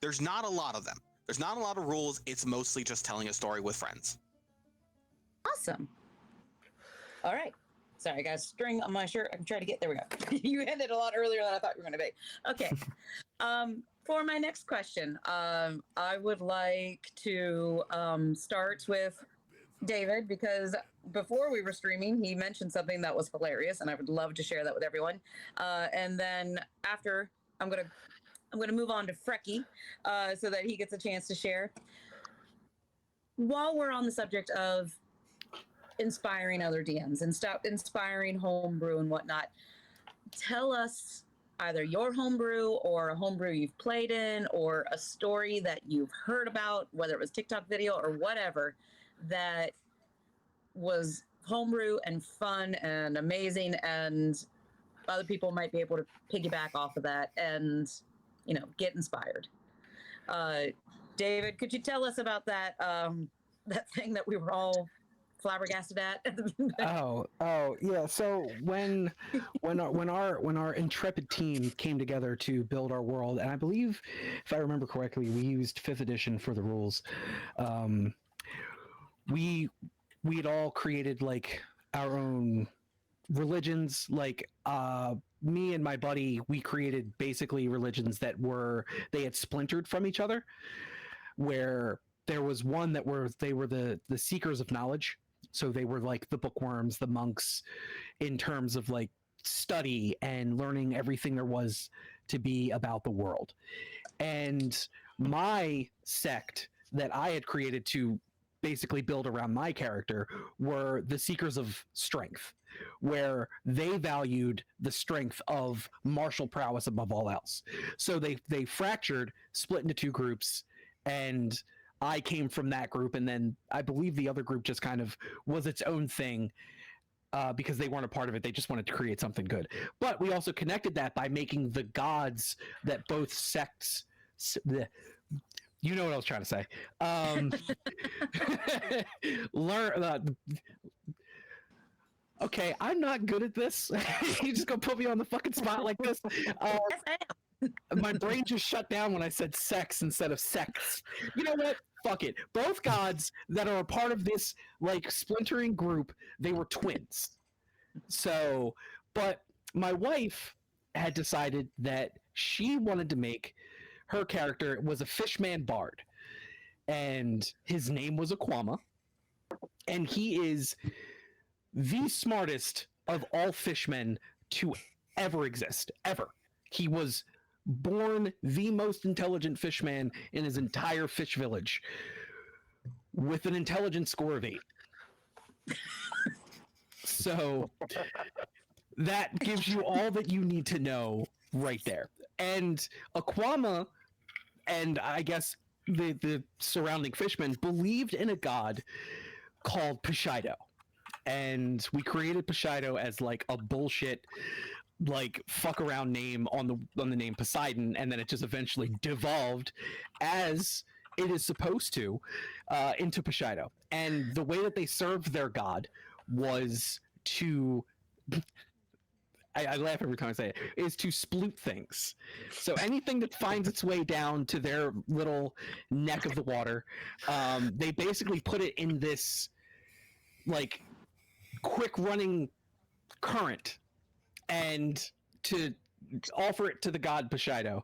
There's not a lot of them. There's not a lot of rules. It's mostly just telling a story with friends. Awesome. All right. Sorry, I got a string on my shirt. I can try to get. There we go. You ended a lot earlier than I thought you were going to be. Okay. For my next question, I would like to start with David, because before we were streaming, he mentioned something that was hilarious, and I would love to share that with everyone. And then after, I'm gonna move on to Freki, so that he gets a chance to share. While we're on the subject of inspiring other DMs and inspiring homebrew and whatnot, tell us either your homebrew or a homebrew you've played in, or a story that you've heard about, whether it was TikTok video or whatever, that was homebrew and fun and amazing, and other people might be able to piggyback off of that and, get inspired. David, could you tell us about that that thing that we were all flabbergasted at. Oh, yeah. So when our intrepid team came together to build our world, and I believe, if I remember correctly, we used 5th edition for the rules. We'd all created like our own religions. Like me and my buddy, we created basically religions that they had splintered from each other. Where there was one that they were the seekers of knowledge. So they were like the bookworms, the monks, in terms of like study and learning everything there was to be about the world. And my sect that I had created to basically build around my character were the seekers of strength, where they valued the strength of martial prowess above all else. So they fractured, split into 2 groups, and I came from that group, and then I believe the other group just kind of was its own thing because they weren't a part of it. They just wanted to create something good. But we also connected that by making the gods that both sects... You know what I was trying to say. Okay, I'm not good at this. You're just gonna put me on the fucking spot like this. Yes, I am. My brain just shut down when I said sex instead of sex. You know what? Fuck it. Both gods that are a part of this like splintering group, they were twins. So, but my wife had decided that she wanted to make her character was a fishman bard, and his name was Aquama, and he is the smartest of all fishmen to ever exist, ever. He was born the most intelligent fishman in his entire fish village with an intelligence score of 8. So that gives you all that you need to know right there. And Aquama, and I guess the surrounding fishmen, believed in a god called Poshido. And we created Poshido as like a bullshit like fuck around name on the name Poseidon, and then it just eventually devolved as it is supposed to into Poshido. And the way that they served their god was to I laugh every time I say it, is to sploot things. So anything that finds its way down to their little neck of the water, they basically put it in this like quick running current and to offer it to the god Poshido.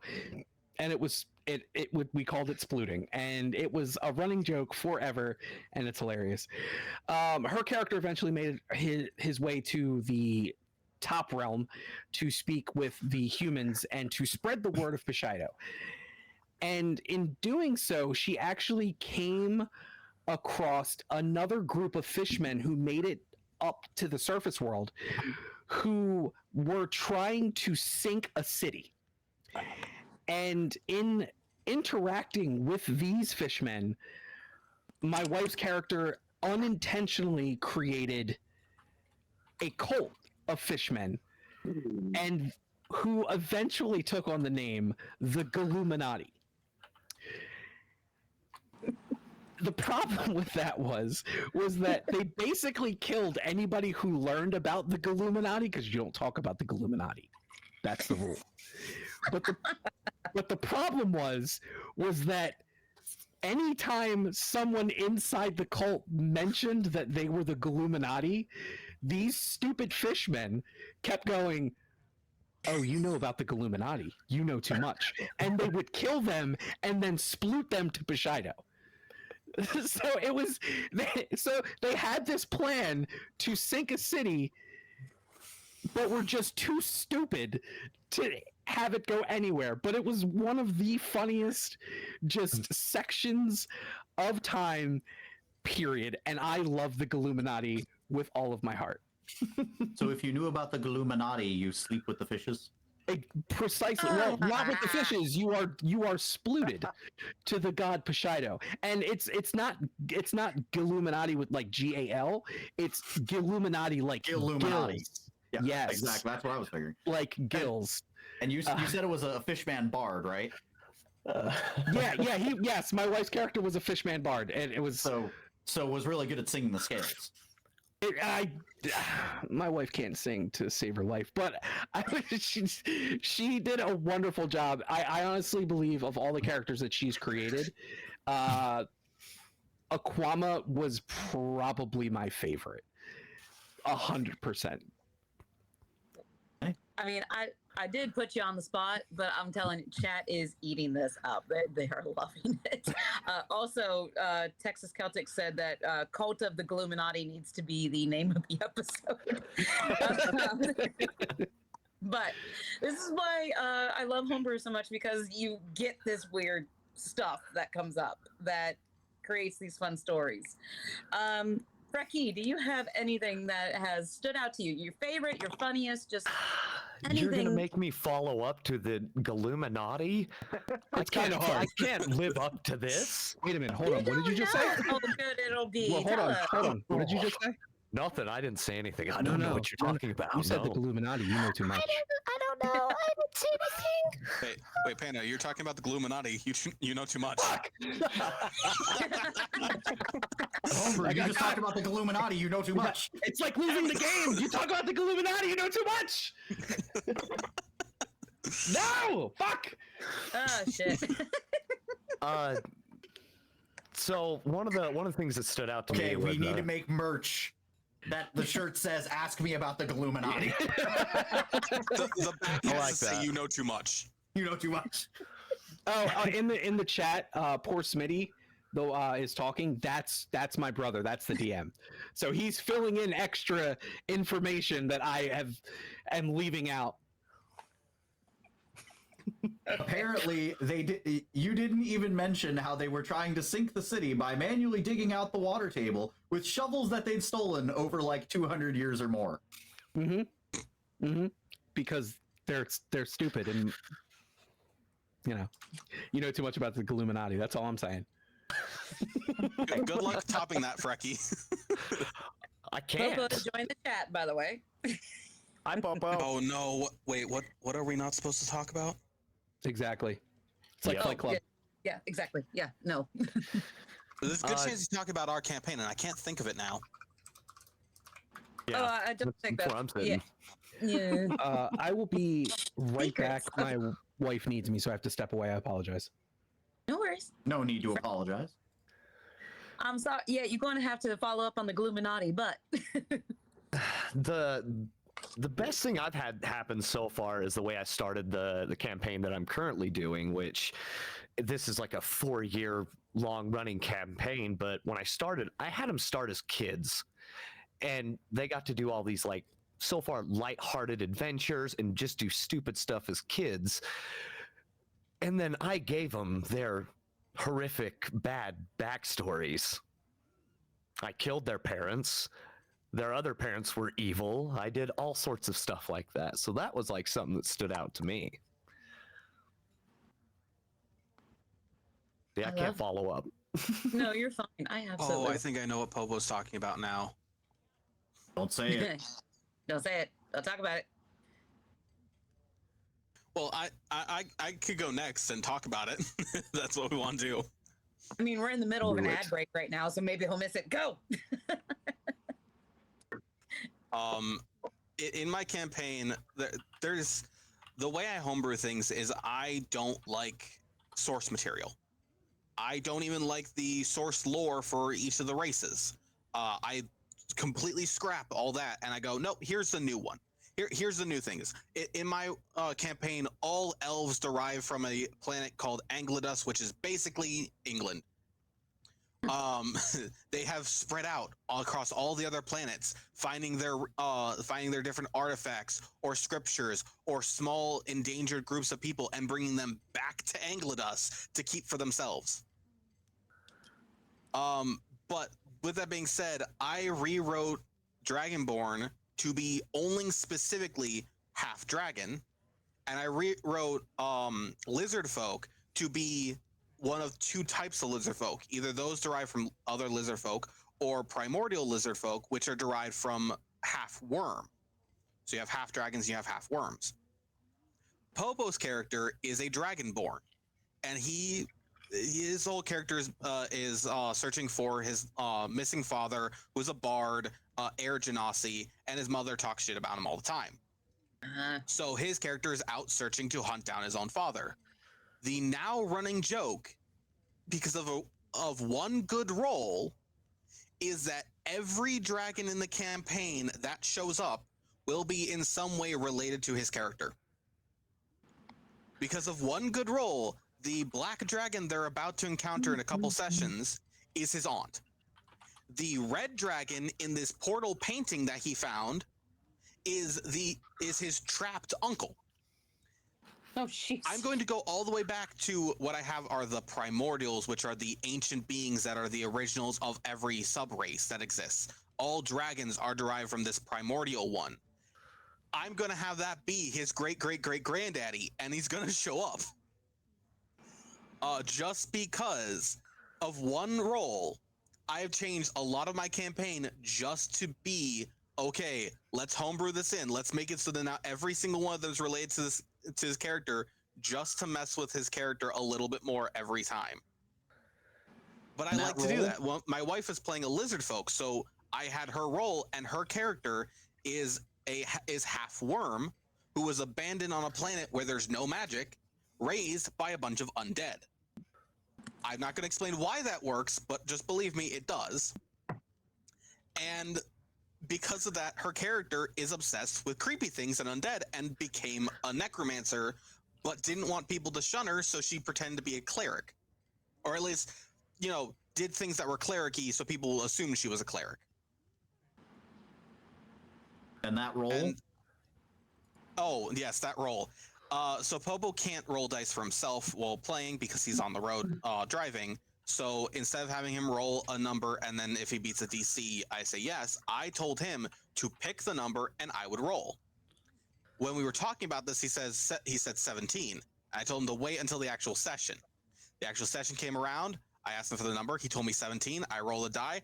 And we called it splooting, and it was a running joke forever, and it's hilarious. Her character eventually made his way to the top realm to speak with the humans and to spread the word of Poshido. And in doing so, she actually came across another group of fishmen who made it up to the surface world, who were trying to sink a city. And in interacting with these fishmen, my wife's character unintentionally created a cult of fishmen, and who eventually took on the name the Galluminati. The problem with that was that they basically killed anybody who learned about the Galluminati, because you don't talk about the Galluminati. That's the rule. But the problem was that anytime someone inside the cult mentioned that they were the Galluminati, these stupid fishmen kept going, "Oh, you know about the Galluminati. You know too much." And they would kill them and then sploot them to Poshido. So they had this plan to sink a city, but were just too stupid to have it go anywhere. But it was one of the funniest just sections of time, period. And I love the Galluminati with all of my heart. So if you knew about the Galluminati, you sleep with the fishes? Precisely. Well, not with the fishes. You are splooted to the god Poshido, and it's not Galluminati with like GAL. It's Galluminati like Illuminati. gills. Yeah, yes, exactly. That's what I was figuring. Like gills. And you said it was a fishman bard, right? Yes. My wife's character was a fishman bard, and it was So so was really good at singing the scales. My wife can't sing to save her life, but she did a wonderful job. I honestly believe of all the characters that she's created, Aquama was probably my favorite. 100%. I mean, I did put you on the spot, but I'm telling you, chat is eating this up. They are loving it. Also, Texas Celtic said that Cult of the Gluminati needs to be the name of the episode. But this is why I love Homebrew so much, because you get this weird stuff that comes up that creates these fun stories. Freki, do you have anything that has stood out to you? Your favorite, your funniest, just anything? You're gonna make me follow up to the Gluminati? It's kind of hard. I can't live up to this. Wait a minute, hold on. What did you just say? Oh, good, it'll be. Well, hold on. What did you just say? Nothing. I didn't say anything. I No, don't know no, what you're talking about. You said the No. Gluminati. You know too much. I don't know. I didn't say anything. Wait, Panda, you're talking about the Gluminati. You know too much. Homebrew, you just talked about the Gluminati. You know too much. It's like losing the game. You talk about the Gluminati. You know too much. No, fuck. Oh shit. So one of the things that stood out to me. Okay, we was, need to make merch that the shirt says "Ask me about the Gluminati." The back I has like to say that. you know too much. You know too much. Oh, in the chat, poor Smitty though is talking. That's my brother. That's the DM. So he's filling in extra information that I am leaving out. Apparently, you didn't even mention how they were trying to sink the city by manually digging out the water table with shovels that they'd stolen over like 200 years or more. Because they're stupid and you know too much about the Gluminati. That's all I'm saying. Good luck topping that, Freki. I can't. Popo joined the chat, by the way. I'm Popo. Oh no! Wait, what are we not supposed to talk about? Exactly. It's like Yeah. Fight Club. Yeah, exactly. Yeah, no. There's a good chance to talk about our campaign, and I can't think of it now. Yeah, I don't think that's that. where I'm sitting. Yeah. I will be right back. Secrets. My wife needs me, so I have to step away. I apologize. No worries. No need to apologize. I'm sorry. Yeah, you're going to have to follow up on the Gluminati, but The best thing I've had happen so far is the way I started the campaign that I'm currently doing, which this is like a 4-year long running campaign. But when I started, I had them start as kids, and they got to do all these like so far lighthearted adventures and just do stupid stuff as kids. And then I gave them their horrific, bad backstories. I killed their parents. Their other parents were evil. I did all sorts of stuff like that. So that was like something that stood out to me. Yeah, I can't follow up. no, you're fine. I absolutely. Oh, I think I know what Popo's talking about now. Don't say it. Don't say it. Don't talk about it. Well, I could go next and talk about it. That's what we want to do. I mean, we're in the middle of an Do ad it. break right now, so maybe he'll miss it. Go. In my campaign, there's the way I homebrew things is I don't like source material. I don't even like the source lore for each of the races. I completely scrap all that, and I go, nope, here's the new one. Here's the new things. In my campaign, all elves derive from a planet called Angladus, which is basically England. They have spread out all across all the other planets, finding their different artifacts or scriptures or small endangered groups of people and bringing them back to Angladus to keep for themselves. But with that being said, I rewrote Dragonborn to be only specifically half dragon, and I rewrote lizard folk to be one of two types of lizard folk, either those derived from other lizard folk or primordial lizard folk, which are derived from half worm. So you have half dragons, you have half worms. Popo's character is a dragonborn, and he his whole character is searching for his missing father, who's a bard, Air Genasi, and his mother talks shit about him all the time. So his character is out searching to hunt down his own father. The now running joke, because of one good roll, is that every dragon in the campaign that shows up will be in some way related to his character. Because of one good roll, the black dragon they're about to encounter in a couple sessions is his aunt. The red dragon in this portal painting that he found is his trapped uncle. Oh, jeez. I'm going to go all the way back to what I have are the primordials, which are the ancient beings that are the originals of every subrace that exists. All dragons are derived from this primordial one. I'm going to have that be his great-great-great-granddaddy, and he's going to show up. Just because of one roll, I have changed a lot of my campaign just to be, okay, let's homebrew this in. Let's make it so that now every single one of them is related to his character, just to mess with his character a little bit more every time. But I like to do that. Well, my wife is playing a lizard folk, so I had her roll, and her character is half worm who was abandoned on a planet where there's no magic, raised by a bunch of undead. I'm not going to explain why that works, but just believe me, it does. And because of that, her character is obsessed with creepy things and undead and became a necromancer, but didn't want people to shun her, so she pretended to be a cleric. Or at least, did things that were cleric-y so people assumed she was a cleric. And that roll? Oh, yes, that roll. So Popo can't roll dice for himself while playing because he's on the road driving. So instead of having him roll a number and then if he beats a DC, I say yes, I told him to pick the number and I would roll. When we were talking about this, he said 17. I told him to wait until the actual session. The actual session came around. I asked him for the number. He told me 17. I roll a die.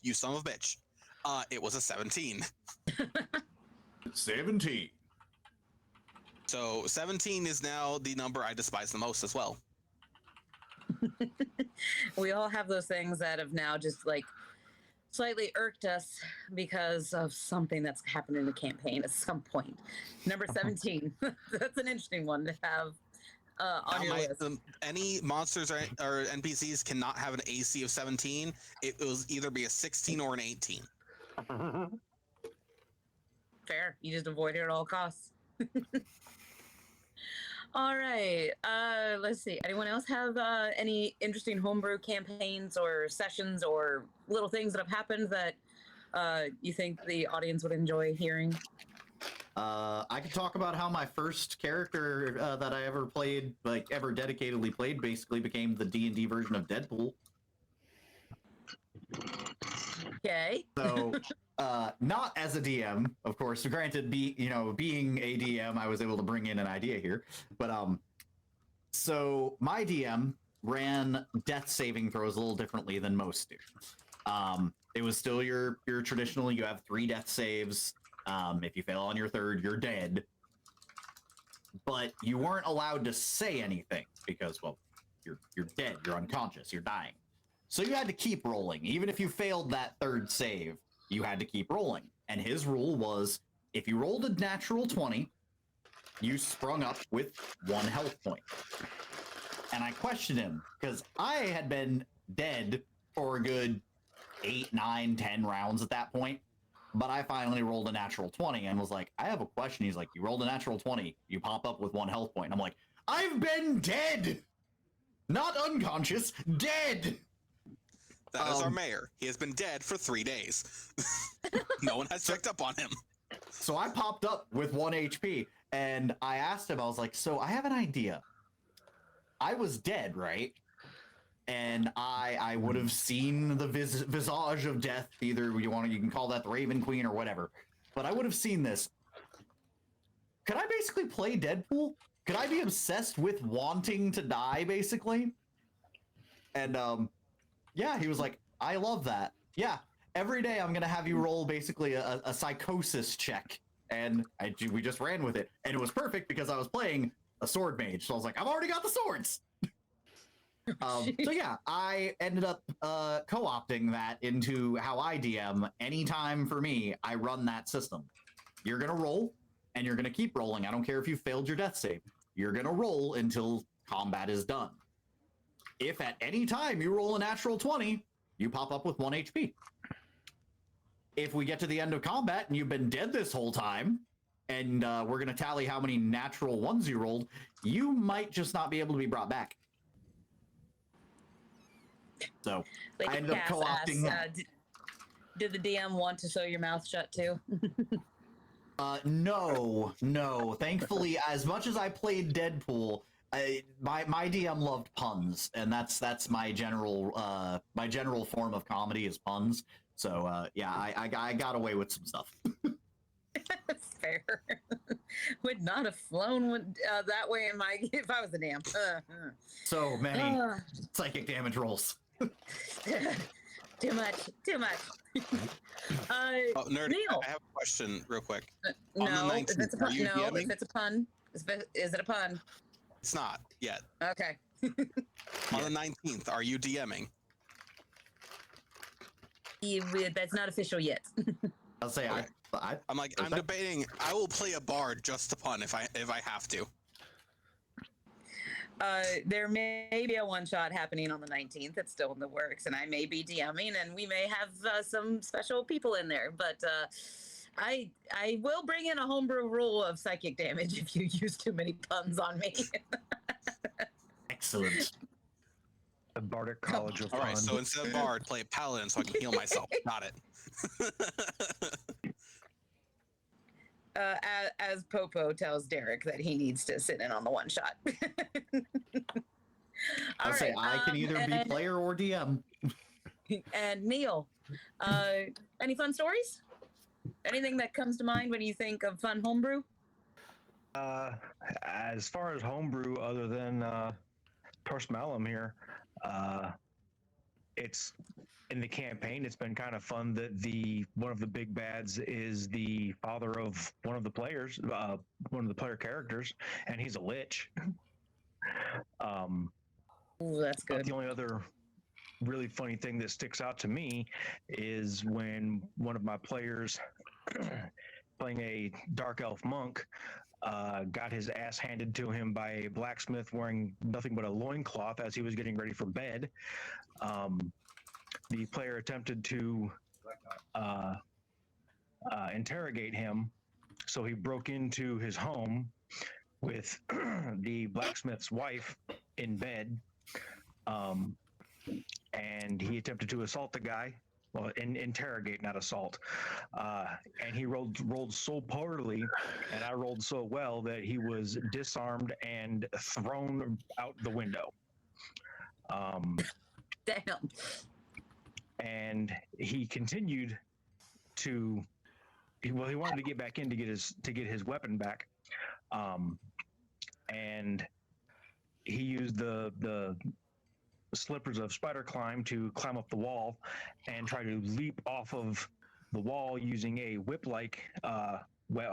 You son of a bitch. It was a 17. 17. So 17 is now the number I despise the most as well. We all have those things that have now just like slightly irked us because of something that's happened in the campaign at some point. Number 17. That's an interesting one to have on your list. Any monsters or NPCs cannot have an AC of 17. It will either be a 16 or an 18. Fair. You just avoid it at all costs. All right. Let's see. Anyone else have any interesting homebrew campaigns or sessions or little things that have happened that you think the audience would enjoy hearing? I could talk about how my first character that I ever played, like ever dedicatedly played, basically became the D&D version of Deadpool. Okay. So, not as a DM, of course. Granted, being a DM, I was able to bring in an idea here. But so my DM ran death saving throws a little differently than most do. It was still your traditional. You have 3 death saves. If you fail on your 3rd, you're dead. But you weren't allowed to say anything because, well, you're dead. You're unconscious. You're dying. So you had to keep rolling. Even if you failed that 3rd save, you had to keep rolling. And his rule was, if you rolled a natural 20, you sprung up with 1 health point. And I questioned him, because I had been dead for a good 8, 9, 10 rounds at that point. But I finally rolled a natural 20 and was like, I have a question. He's like, you rolled a natural 20, you pop up with 1 health point. And I'm like, I've been dead! Not unconscious, dead! That is our mayor. He has been dead for 3 days. No one has checked up on him. So I popped up with 1 HP, and I asked him, I was like, so I have an idea. I was dead, right? And I would have seen the visage of death. Either you can call that the Raven Queen or whatever. But I would have seen this. Could I basically play Deadpool? Could I be obsessed with wanting to die, basically? And, yeah, he was like, I love that. Yeah, every day I'm going to have you roll basically a psychosis check. And we just ran with it. And it was perfect because I was playing a sword mage. So I was like, I've already got the swords. So yeah, I ended up co-opting that into how I DM. Anytime for me, I run that system. You're gonna roll, and you're gonna keep rolling. I don't care if you failed your death save. You're gonna roll until combat is done. If at any time you roll a natural 20, you pop up with 1 HP. If we get to the end of combat and you've been dead this whole time, and we're gonna tally how many natural ones you rolled, you might just not be able to be brought back. So Lady I ended up Cass co-opting asks, that. did the DM want to sew your mouth shut too? No. Thankfully, as much as I played Deadpool, my DM loved puns, and that's my general form of comedy is puns. So yeah, I got away with some stuff. Fair. Would not have flown that way in my if I was a DM. So many psychic damage rolls. Too much. Nerdy, Neil. I have a question real quick. No, On the if 19th, it's a are pun. you No, DMing? if it's a pun. Is it a pun? It's not yet. Okay. On the 19th, are you DMing? That's not official yet. I'll say Okay. I'm is that- debating. I will play a bard just to pun if I have to. There may be a one-shot happening on the 19th. It's still in the works, and I may be DMing, and we may have some special people in there. But I will bring in a homebrew rule of psychic damage if you use too many puns on me. excellent. The Bardic College of All right, Fun. so instead of bard, play a paladin so I can heal myself. Got it. As Popo tells Derek that he needs to sit in on the one shot. I'll say I can either be player or DM. And Neil, any fun stories? Anything that comes to mind when you think of fun homebrew? As far as homebrew, other than Torst Malum here, it's in the campaign. It's been kind of fun that one of the big bads is the father of one of the players, one of the player characters, and he's a lich. Ooh, that's But good. the only other really funny thing that sticks out to me is when one of my players, playing a dark elf monk, got his ass handed to him by a blacksmith wearing nothing but a loincloth as he was getting ready for bed. The player attempted to interrogate him, so he broke into his home with the blacksmith's wife in bed, and he attempted to assault the guy. Well, interrogate, not assault. And he rolled so poorly, and I rolled so well that he was disarmed and thrown out the window. Damn. And he continued to. He wanted to get back in to get his weapon back, and he used the slippers of spider climb to climb up the wall and try to leap off of the wall using a whip-like a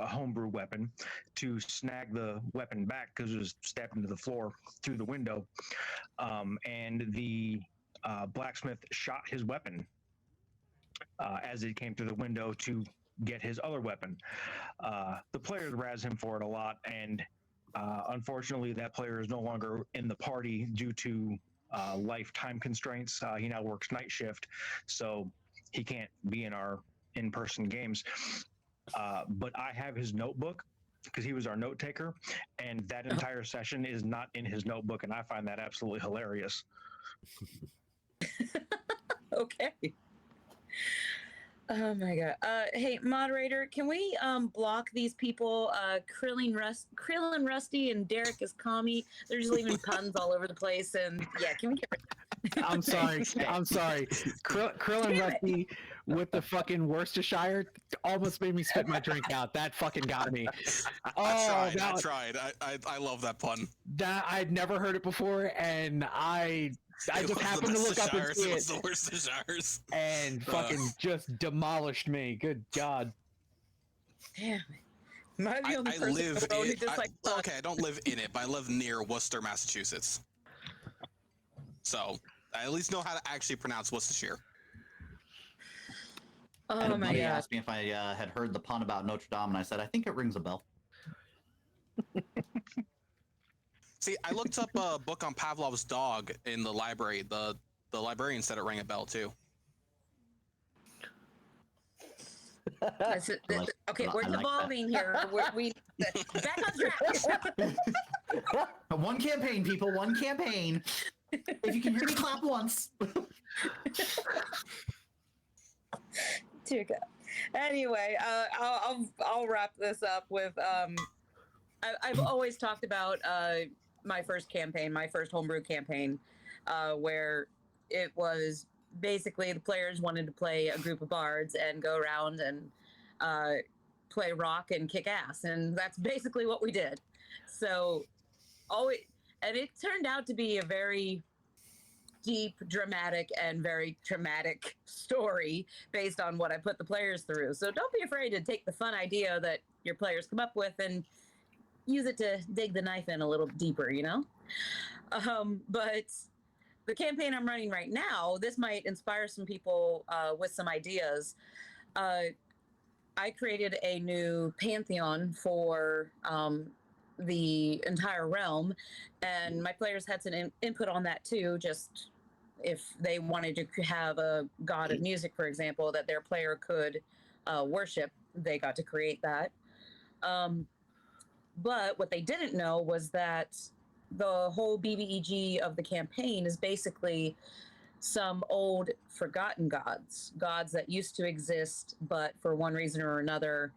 homebrew weapon to snag the weapon back because it was stabbed into the floor through the window. And the blacksmith shot his weapon as it came through the window to get his other weapon. The players razz him for it a lot, and unfortunately that player is no longer in the party due to lifetime constraints. He now works night shift, so he can't be in our in-person games. But I have his notebook because he was our note taker, and that entire session is not in his notebook, and I find that absolutely hilarious. Okay. Oh my god. Hey, moderator, can we block these people? Krillin Rusty and Derek is Kami. They're just leaving puns all over the place, and yeah, can we get rid I'm sorry. Krillin Rusty with the fucking Worcestershire almost made me spit my drink out. That fucking got me. I tried. I love that pun. That I'd never heard it before, and I just happened to look up and see It was it, the Worcestershires. and fucking just demolished me. Good God. Damn it. Am I the only I person live in the world who just like okay, I don't live in it, but I live near Worcester, Massachusetts. So I at least know how to actually pronounce Worcestershire. Oh And a my buddy god. asked me if I had heard the pun about Notre Dame, and I said, I think it rings a bell. See, I looked up a book on Pavlov's dog in the library. The librarian said it rang a bell too. Okay, I we're like devolving here. We back on track. One campaign, people. One campaign. If you can hear me clap once. Dear God. Anyway, I'll wrap this up with I've always talked about my first campaign, my first homebrew campaign, where it was basically the players wanted to play a group of bards and go around and play rock and kick ass, and that's basically what we did. So and it turned out to be a very deep, dramatic, and very traumatic story based on what I put the players through. So don't be afraid to take the fun idea that your players come up with and use it to dig the knife in a little deeper, you know? But the campaign I'm running right now, this might inspire some people with some ideas. I created a new pantheon for the entire realm, and my players had some input on that too. Just if they wanted to have a god of music, for example, that their player could worship, they got to create that. But what they didn't know was that the whole BBEG of the campaign is basically some old forgotten gods that used to exist, but for one reason or another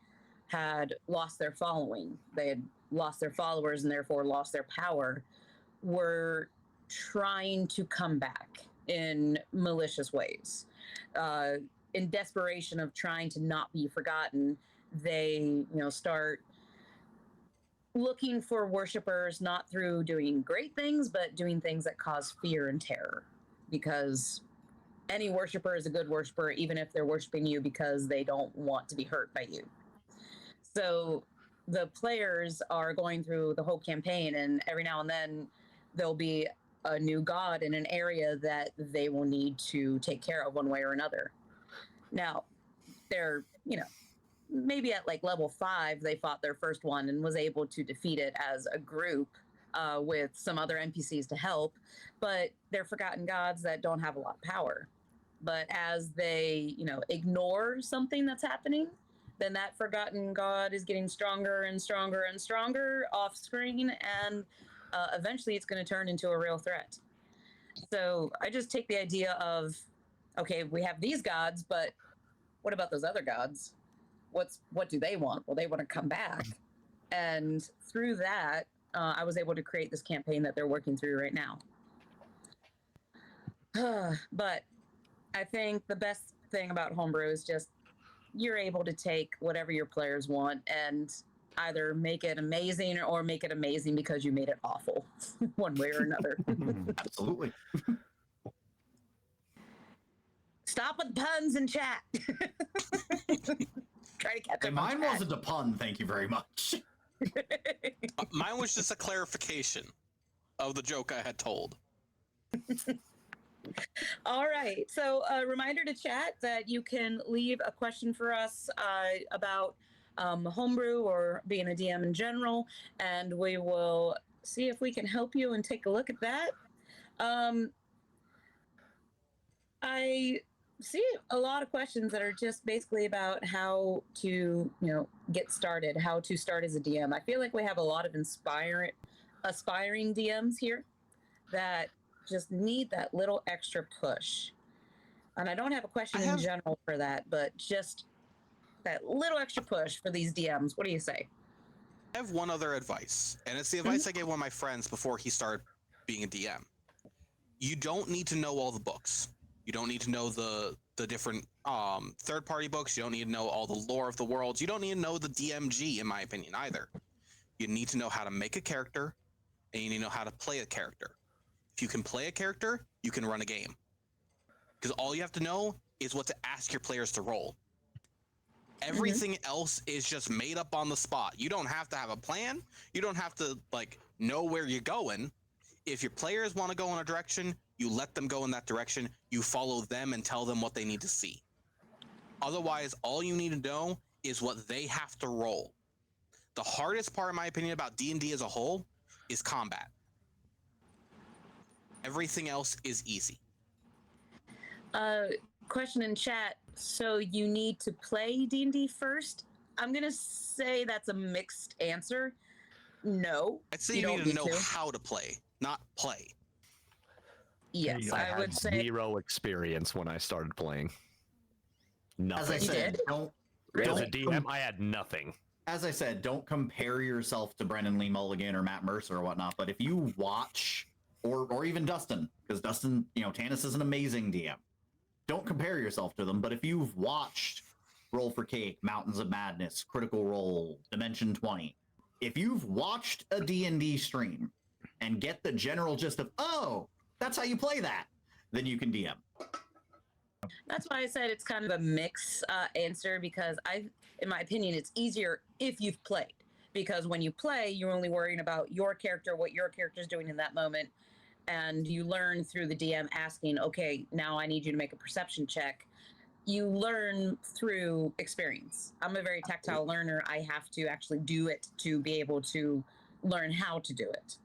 had lost their following. They had lost their followers and therefore lost their power, were trying to come back in malicious ways. In desperation of trying to not be forgotten, they, start looking for worshipers, not through doing great things, but doing things that cause fear and terror. Because any worshiper is a good worshiper, even if they're worshiping you because they don't want to be hurt by you. So the players are going through the whole campaign, and every now and then there'll be a new god in an area that they will need to take care of one way or another. Now, they're, maybe at like level 5, they fought their first one and was able to defeat it as a group with some other NPCs to help, but they're forgotten gods that don't have a lot of power. But as they, ignore something that's happening, then that forgotten god is getting stronger and stronger and stronger off screen, and eventually it's going to turn into a real threat. So I just take the idea of, okay, we have these gods, but what about those other gods? What do they want? Well, they want to come back. And through that, I was able to create this campaign that they're working through right now. But I think the best thing about Homebrew is just you're able to take whatever your players want and either make it amazing or make it amazing because you made it awful one way or another. Absolutely. Stop with puns in chat. Try to catch up. Mine wasn't a pun, thank you very much. Mine was just a clarification of the joke I had told. All right. So a reminder to chat that you can leave a question for us about homebrew or being a DM in general, and we will see if we can help you and take a look at that. I see a lot of questions that are just basically about how to, get started, how to start as a DM. I feel like we have a lot of aspiring DMs here that just need that little extra push. And I don't have a question in general for that, but just that little extra push for these DMs. What do you say? I have one other advice, and it's the advice I gave one of my friends before he started being a DM. You don't need to know all the books. You don't need to know the different third-party books. You don't need to know all the lore of the worlds. You don't need to know the DMG, in my opinion, either. You need to know how to make a character, and you need to know how to play a character. If you can play a character, you can run a game. Because all you have to know is what to ask your players to roll. Everything else is just made up on the spot. You don't have to have a plan. You don't have to know where you're going. If your players want to go in a direction, You let them go in that direction. You follow them and tell them what they need to see. Otherwise, all you need to know is what they have to roll. The hardest part, in my opinion, about D&D as a whole is combat. Everything else is easy. Question in chat. So you need to play D&D first? I'm going to say that's a mixed answer. No. I'd say you need to know how to play, not play. Yes, I would say zero experience when I started playing. Nothing. As I said, don't As a DM, I had nothing. As I said, don't compare yourself to Brennan Lee Mulligan or Matt Mercer or whatnot. But if you watch, or even Dustin, because Dustin, Tanis is an amazing DM. Don't compare yourself to them. But if you've watched Roll for Cake, Mountains of Madness, Critical Role, Dimension 20, if you've watched a D&D stream and get the general gist of, oh, that's how you play that, then you can DM. that's why I said it's kind of a mix answer, because in my opinion, it's easier if you've played, because when you play, you're only worrying about your character, what your character is doing in that moment, and you learn through the DM asking, okay, now I need you to make a perception check. You learn through experience. I'm a very tactile learner. I have to actually do it to be able to learn how to do it.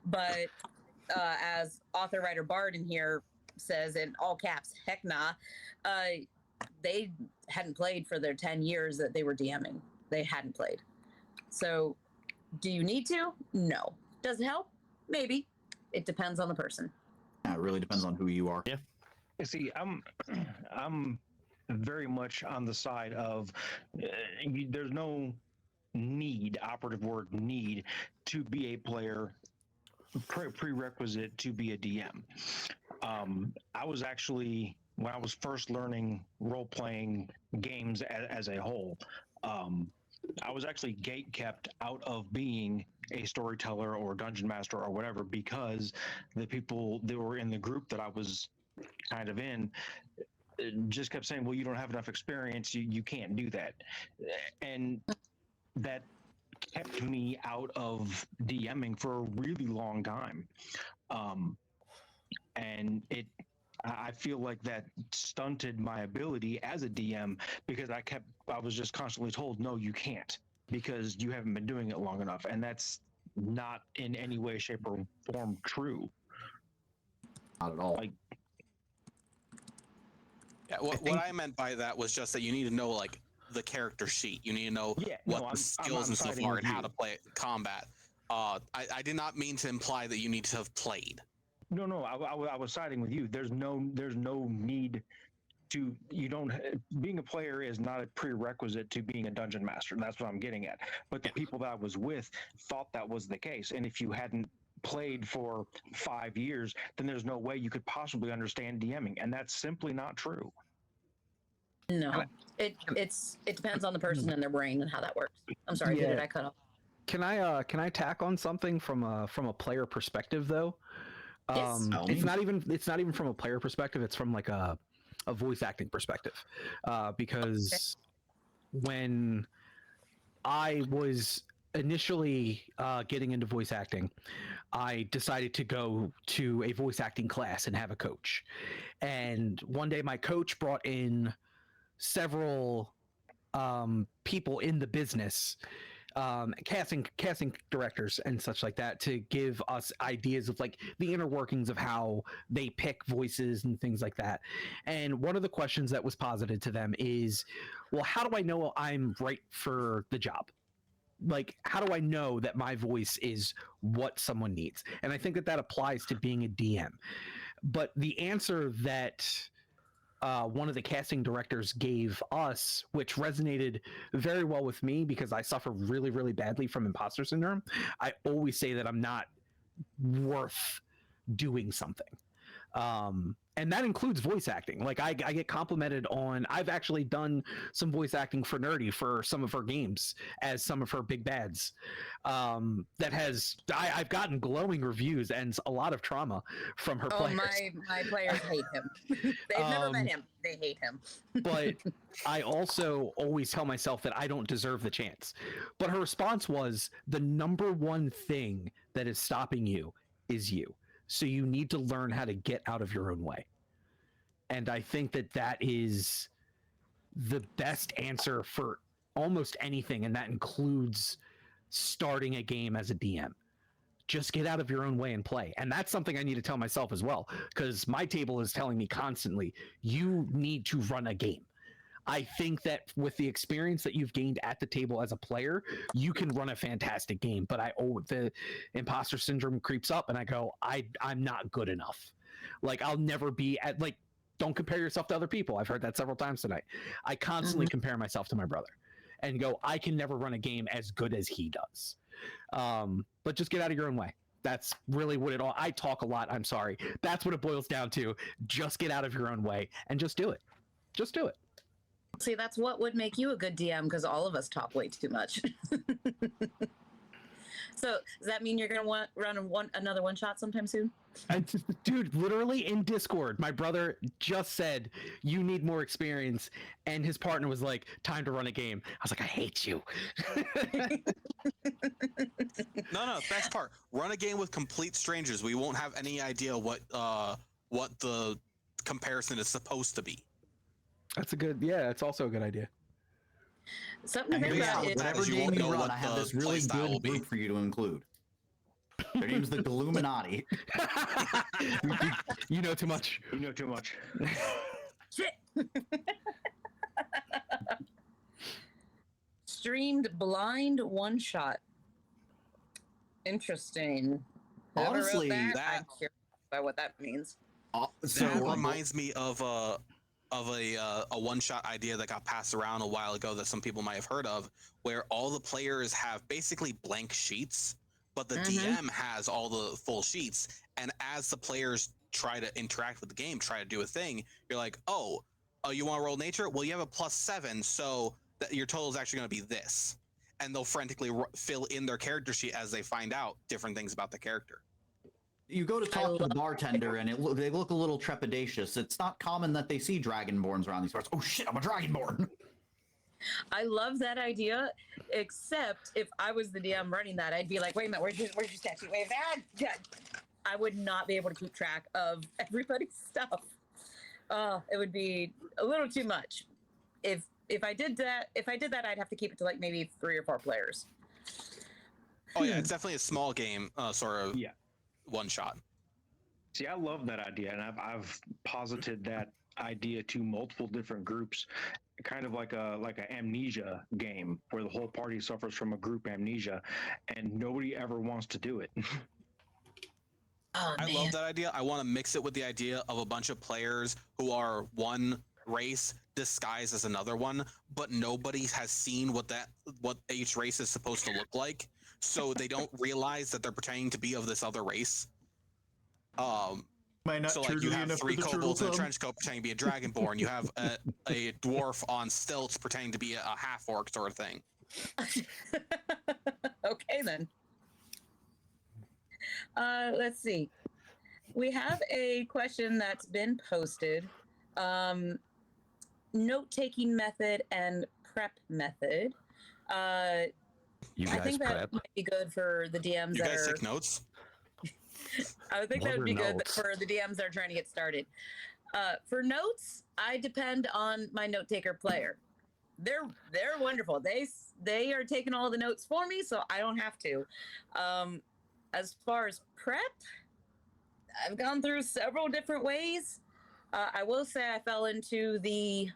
But as author, writer, bard in here says in all caps, heck nah, they hadn't played for their 10 years that they were DMing. They hadn't played. So do you need to? No. Does it help? Maybe. It depends on the person. Yeah, it really depends on who you are. Yeah. You see, I'm very much on the side of there's no need, operative word need, to be a player, prerequisite to be a DM. I was actually, when I was first learning role-playing games as a whole, I was actually gate-kept out of being a storyteller or dungeon master or whatever, because the people that were in the group that I was kind of in just kept saying, well, you don't have enough experience, you can't do that. And that kept me out of DMing for a really long time. And I feel like that stunted my ability as a DM, because I was just constantly told, no, you can't, because you haven't been doing it long enough. And that's not in any way, shape, or form true. Not at all. Like, Yeah, what I meant by that was just that you need to know, like, the character sheet. You need to know what the skills and stuff are and how to play combat. I did not mean to imply that you need to have played. No, I was siding with you. There's no need to. Being a player is not a prerequisite to being a dungeon master. That's what I'm getting at. But the people that I was with thought that was the case. And if you hadn't played for 5 years, then there's no way you could possibly understand DMing, and that's simply not true. No, it depends on the person and their brain and how that works. I'm sorry, who did I cut off? Can I tack on something from a player perspective though? Yes. It's not even from a player perspective. It's from like a voice acting perspective, because when I was initially getting into voice acting, I decided to go to a voice acting class and have a coach. And one day my coach brought in several people in the business, casting directors and such like that, to give us ideas of like the inner workings of how they pick voices and things like that. And one of the questions that was posited to them is, well, how do I know I'm right for the job? Like, how do I know that my voice is what someone needs? And I think that applies to being a DM. But the answer that one of the casting directors gave us, which resonated very well with me because I suffer really, really badly from imposter syndrome. I always say that I'm not worth doing something. And that includes voice acting. Like I get complimented on, I've actually done some voice acting for Nerdy for some of her games as some of her big bads. I've gotten glowing reviews and a lot of trauma from her players. My players hate him. They've never met him. They hate him. But I also always tell myself that I don't deserve the chance. But her response was, the number one thing that is stopping you is you. So you need to learn how to get out of your own way. And I think that is the best answer for almost anything, and that includes starting a game as a DM. Just get out of your own way and play. And that's something I need to tell myself as well, because my table is telling me constantly, you need to run a game. I think that with the experience that you've gained at the table as a player, you can run a fantastic game. But the imposter syndrome creeps up, and I go, I'm not good enough. Like, I'll never be at, like, don't compare yourself to other people. I've heard that several times tonight. I constantly compare myself to my brother and go, I can never run a game as good as he does. But just get out of your own way. That's really what it all, I talk a lot, I'm sorry. That's what it boils down to. Just get out of your own way and just do it. Just do it. See, that's what would make you a good DM, because all of us talk way too much. So does that mean you're going to run another one shot sometime soon? Dude, literally in Discord, my brother just said, you need more experience. And his partner was like, time to run a game. I was like, I hate you. No, best part. Run a game with complete strangers. We won't have any idea what the comparison is supposed to be. It's also a good idea. Something to And think hear me about out. is Whatever game you run, I have this really good group for you to include. Their name's the Gluminati. You know too much. You know too much. shit. Streamed blind one shot. Interesting. Whoever wrote Honestly, I'm curious about what that means. So That reminds me of a one-shot idea that got passed around a while ago that some people might have heard of, where all the players have basically blank sheets, but the DM has all the full sheets. And as the players try to interact with the game, try to do a thing, you're like, oh, you want to roll nature? Well, you have a +7, so your total is actually going to be this. And they'll frantically fill in their character sheet as they find out different things about the character. you go to talk to the bartender, and they look a little trepidatious. It's not common that they see dragonborns around these parts. Oh shit, I'm a dragonborn. I love that idea, except if I was the DM running that, I'd be like, wait a minute, where's your statue? Wait, that I would not be able to keep track of everybody's stuff. It would be a little too much. If I did that, I'd have to keep it to like maybe 3 or 4 players. Oh yeah, it's definitely a small game, sort of one shot. See, I love that idea, and I've posited that idea to multiple different groups, kind of like a amnesia game where the whole party suffers from a group amnesia, and nobody ever wants to do it. Oh, I love that idea. I want to mix it with the idea of a bunch of players who are one race disguised as another one, but nobody has seen what each race is supposed to look like, so they don't realize that they're pretending to be of this other race. So like you have 3 kobolds in a trench coat pretending to be a dragonborn. You have a dwarf on stilts pretending to be a half orc sort of thing. Okay then. Let's see. We have a question that's been posted. Note-taking method and prep method. You guys I think that prep? might be good for the DMs You that guys are. take notes? I would think Love that would be your good notes. for the DMs that are trying to get started. For notes, I depend on my note-taker player. They're wonderful. They are taking all the notes for me, so I don't have to. As far as prep, I've gone through several different ways. I will say I fell into the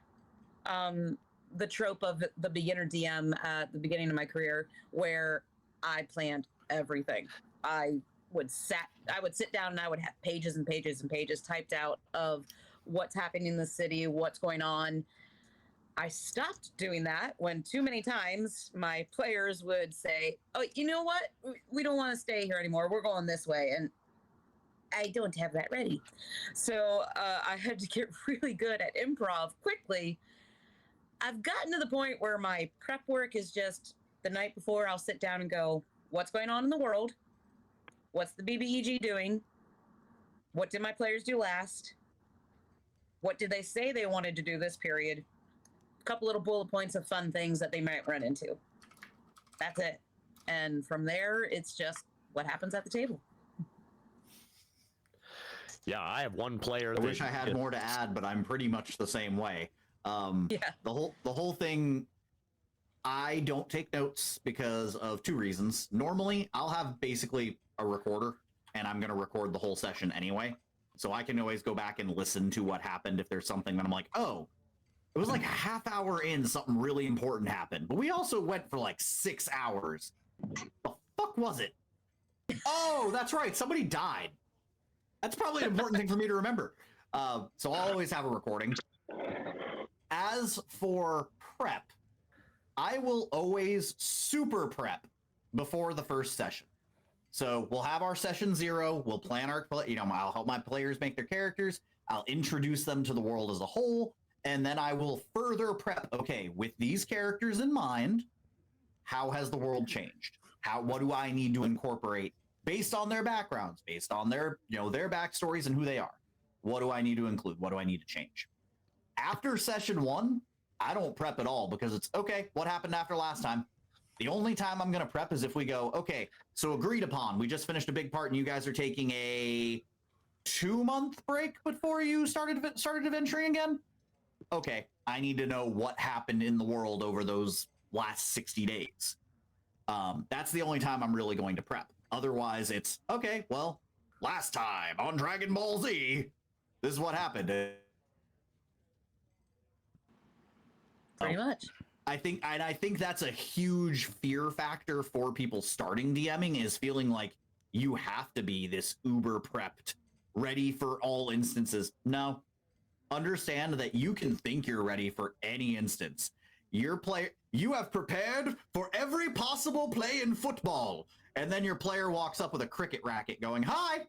trope of the beginner DM at the beginning of my career, where I planned everything. I would sit down and I would have pages and pages and pages typed out of what's happening in the city, what's going on. I stopped doing that when too many times my players would say, oh, you know what? We don't want to stay here anymore. We're going this way. And I don't have that ready. So I had to get really good at improv quickly. I've gotten to the point where my prep work is just the night before I'll sit down and go, what's going on in the world? What's the BBEG doing? What did my players do last? What did they say they wanted to do this period? A couple little bullet points of fun things that they might run into. That's it. And from there, it's just what happens at the table. Yeah, I have one player. I wish I had more to add, but I'm pretty much the same way. Yeah. The whole thing. I don't take notes because of two reasons. Normally, I'll have basically a recorder, and I'm going to record the whole session anyway. So I can always go back and listen to what happened if there's something that I'm like, oh, it was like a half hour in, something really important happened. But we also went for like 6 hours. The fuck was it? Oh, that's right. Somebody died. That's probably an important thing for me to remember. So I'll always have a recording. As for prep, I will always super prep before the first session. So we'll have our session 0. We'll plan our, I'll help my players make their characters. I'll introduce them to the world as a whole. And then I will further prep. Okay, with these characters in mind, how has the world changed? What do I need to incorporate based on their backgrounds, based on their, their backstories and who they are? What do I need to include? What do I need to change? After session 1, I don't prep at all because it's okay. What happened after last time? The only time I'm going to prep is if we go, okay, so agreed upon. We just finished a big part and you guys are taking a 2-month break before you started adventuring again. Okay, I need to know what happened in the world over those last 60 days. That's the only time I'm really going to prep. Otherwise, it's okay. Well, last time on Dragon Ball Z, this is what happened. Pretty much. I think that's a huge fear factor for people starting DMing is feeling like you have to be this uber prepped, ready for all instances. No. Understand that you can think you're ready for any instance. You have prepared for every possible play in football. And then your player walks up with a cricket racket going, hi.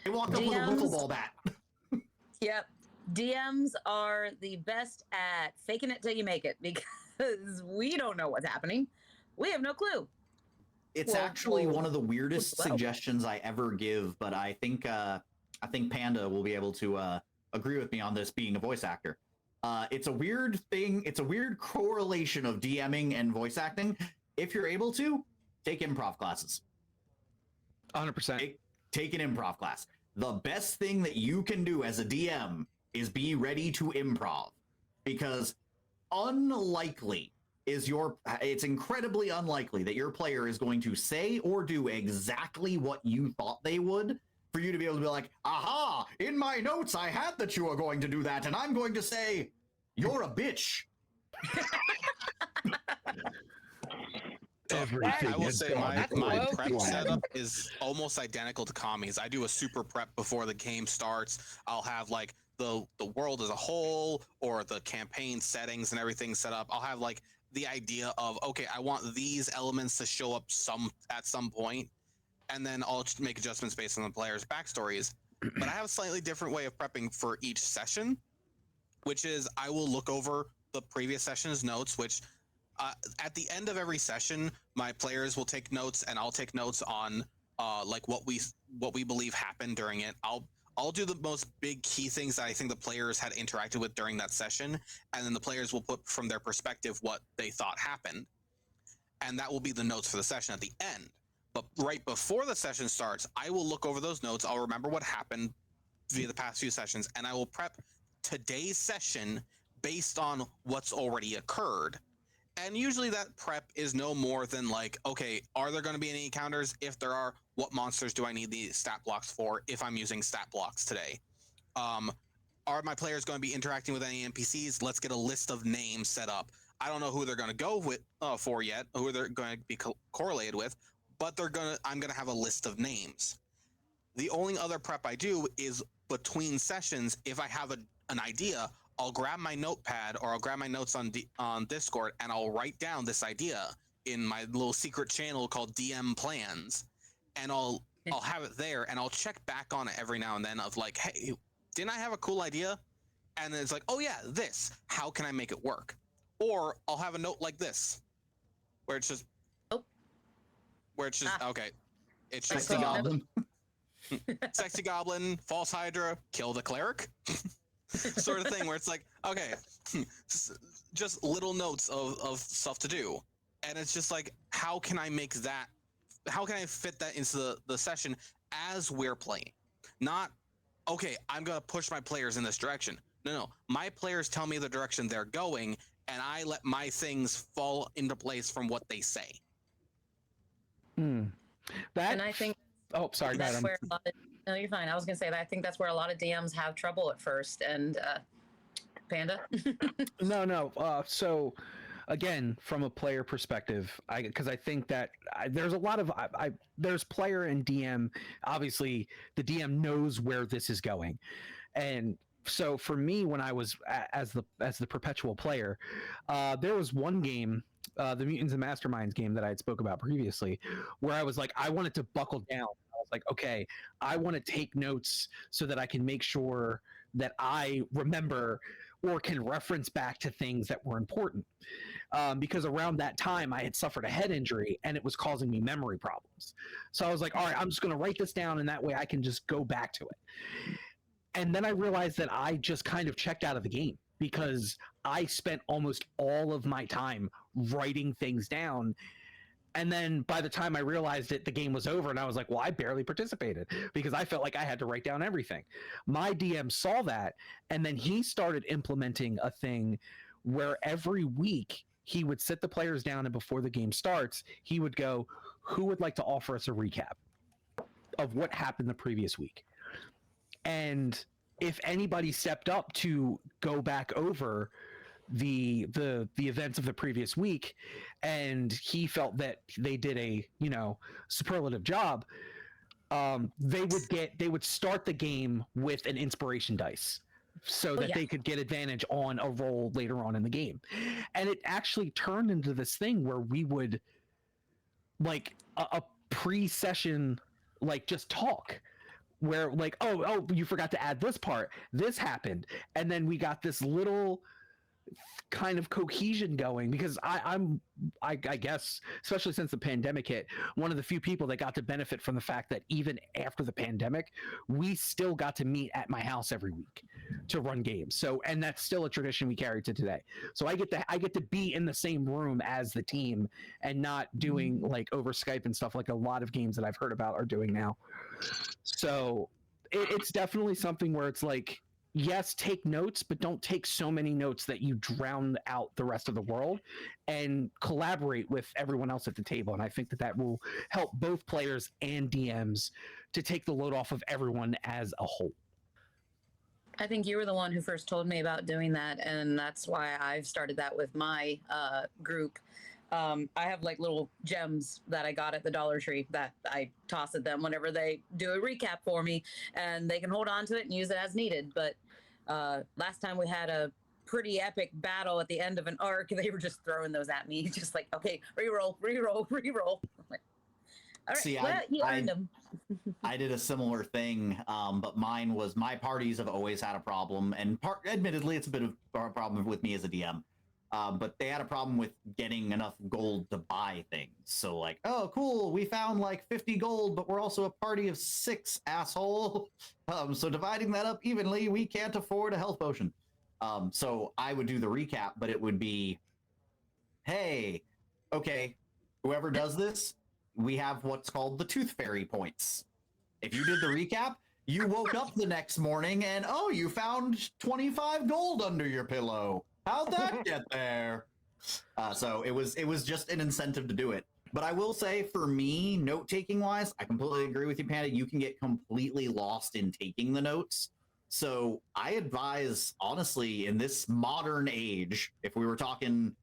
They walk up with a wiffle ball bat. Yep. DMs are the best at faking it till you make it because we don't know what's happening. We have no clue. It's actually one of the weirdest suggestions I ever give, but I think Panda will be able to agree with me on this being a voice actor. It's a weird thing. It's a weird correlation of DMing and voice acting. If you're able to, take improv classes. 100%. Take an improv class. The best thing that you can do as a DM is be ready to improv, because it's incredibly unlikely that your player is going to say or do exactly what you thought they would for you to be able to be like, aha, in my notes I had that you were going to do that, and I'm going to say, you're a bitch. I will say my prep setup is almost identical to Kami's. I do a super prep before the game starts. I'll have like the world as a whole or the campaign settings and everything set up. I'll have like the idea of, okay, I want these elements to show up at some point, and then I'll make adjustments based on the players' backstories. But I have a slightly different way of prepping for each session, which is I will look over the previous session's notes, which at the end of every session, my players will take notes, and I'll take notes on like what we believe happened during it. I'll do the most big key things that I think the players had interacted with during that session, and then the players will put from their perspective what they thought happened, and that will be the notes for the session at the end. But right before the session starts, I will look over those notes. I'll remember what happened via the past few sessions, and I will prep today's session based on what's already occurred. And usually that prep is no more than like, okay, are there going to be any encounters? If there are, what monsters do I need the stat blocks for if I'm using stat blocks today? Are my players going to be interacting with any NPCs? Let's get a list of names set up. I don't know who they're going to go with for yet, who they're going to be correlated with, but I'm going to have a list of names. The only other prep I do is between sessions. If I have an idea, I'll grab my notepad or I'll grab my notes on Discord and I'll write down this idea in my little secret channel called DM Plans, and I'll have it there, and I'll check back on it every now and then of like, hey, didn't I have a cool idea? And then it's like, oh yeah, this. How can I make it work? Or I'll have a note like this, where it's just, okay, it's just Sexy Goblin. Sexy Goblin, False Hydra, kill the cleric. Sort of thing where it's like, okay, just little notes of stuff to do. And it's just like, how can I fit that into the session as we're playing. Not, okay, I'm going to push my players in this direction. No. My players tell me the direction they're going, and I let my things fall into place from what they say. That, And I think oh, sorry, go ahead. that's where a lot of, no, you're fine. I was going to say that I think that's where a lot of DMs have trouble at first. And Panda? No. So, again, from a player perspective, because I think that there's a lot of there's player and DM. Obviously, the DM knows where this is going, and so for me, when I was as the perpetual player, there was one game, the Mutants and Masterminds game that I had spoke about previously, where I was like, I wanted to buckle down. I was like, okay, I want to take notes so that I can make sure that I remember or can reference back to things that were important. Because around that time, I had suffered a head injury and it was causing me memory problems. So I was like, all right, I'm just going to write this down, and that way I can just go back to it. And then I realized that I just kind of checked out of the game because I spent almost all of my time writing things down. And then by the time I realized it, the game was over, and I was like, well, I barely participated because I felt like I had to write down everything. My DM saw that, and then he started implementing a thing where every week he would sit the players down, and before the game starts, he would go, who would like to offer us a recap of what happened the previous week? And if anybody stepped up to go back over the events of the previous week, and he felt that they did a superlative job, they would start the game with an inspiration dice so that they could get advantage on a roll later on in the game. And it actually turned into this thing where we would like a pre-session just talk, where like, oh, you forgot to add this part, this happened, and then we got this little kind of cohesion going, because I guess, especially since the pandemic hit, one of the few people that got to benefit from the fact that even after the pandemic, we still got to meet at my house every week to run games. So, and that's still a tradition we carry to today. So I get to be in the same room as the team and not doing like over Skype and stuff like a lot of games that I've heard about are doing now. So it's definitely something where it's like, yes, take notes, but don't take so many notes that you drown out the rest of the world, and collaborate with everyone else at the table. And I think that will help both players and DMs to take the load off of everyone as a whole. I think you were the one who first told me about doing that, and that's why I've started that with my group. I have like little gems that I got at the Dollar Tree that I toss at them whenever they do a recap for me, and they can hold on to it and use it as needed. But last time we had a pretty epic battle at the end of an arc, they were just throwing those at me, just like, okay, reroll. Like, all right, See, you earned them. I did a similar thing, but mine was, my parties have always had a problem, and admittedly, it's a bit of a problem with me as a DM. But they had a problem with getting enough gold to buy things. So like, oh, cool, we found like 50 gold, but we're also a party of 6, asshole. So dividing that up evenly, we can't afford a health potion. So I would do the recap, but it would be, hey, okay, whoever does this, we have what's called the Tooth Fairy points. If you did the recap, you woke up the next morning and, oh, you found 25 gold under your pillow. How'd that get there? So it was just an incentive to do it. But I will say, for me, note-taking wise, I completely agree with you, Panda. You can get completely lost in taking the notes. So I advise, honestly, in this modern age, if we were talking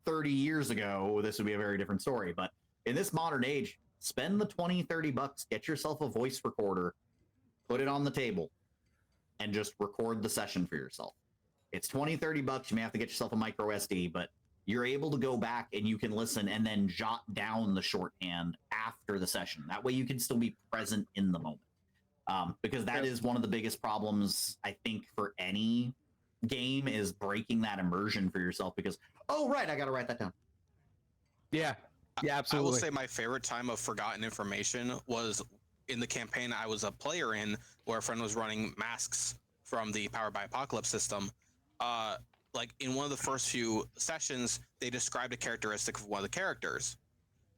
30 years ago, this would be a very different story. But in this modern age, spend the 20, 30 bucks, get yourself a voice recorder, put it on the table, and just record the session for yourself. It's 20, 30 bucks. You may have to get yourself a micro SD, but you're able to go back and you can listen and then jot down the shorthand after the session. That way you can still be present in the moment. Because that is one of the biggest problems, I think, for any game, is breaking that immersion for yourself because, oh, right, I got to write that down. Yeah, absolutely. I will say my favorite time of forgotten information was in the campaign I was a player in, where a friend was running masks from the Powered by Apocalypse system. Like in one of the first few sessions, they described a characteristic of one of the characters.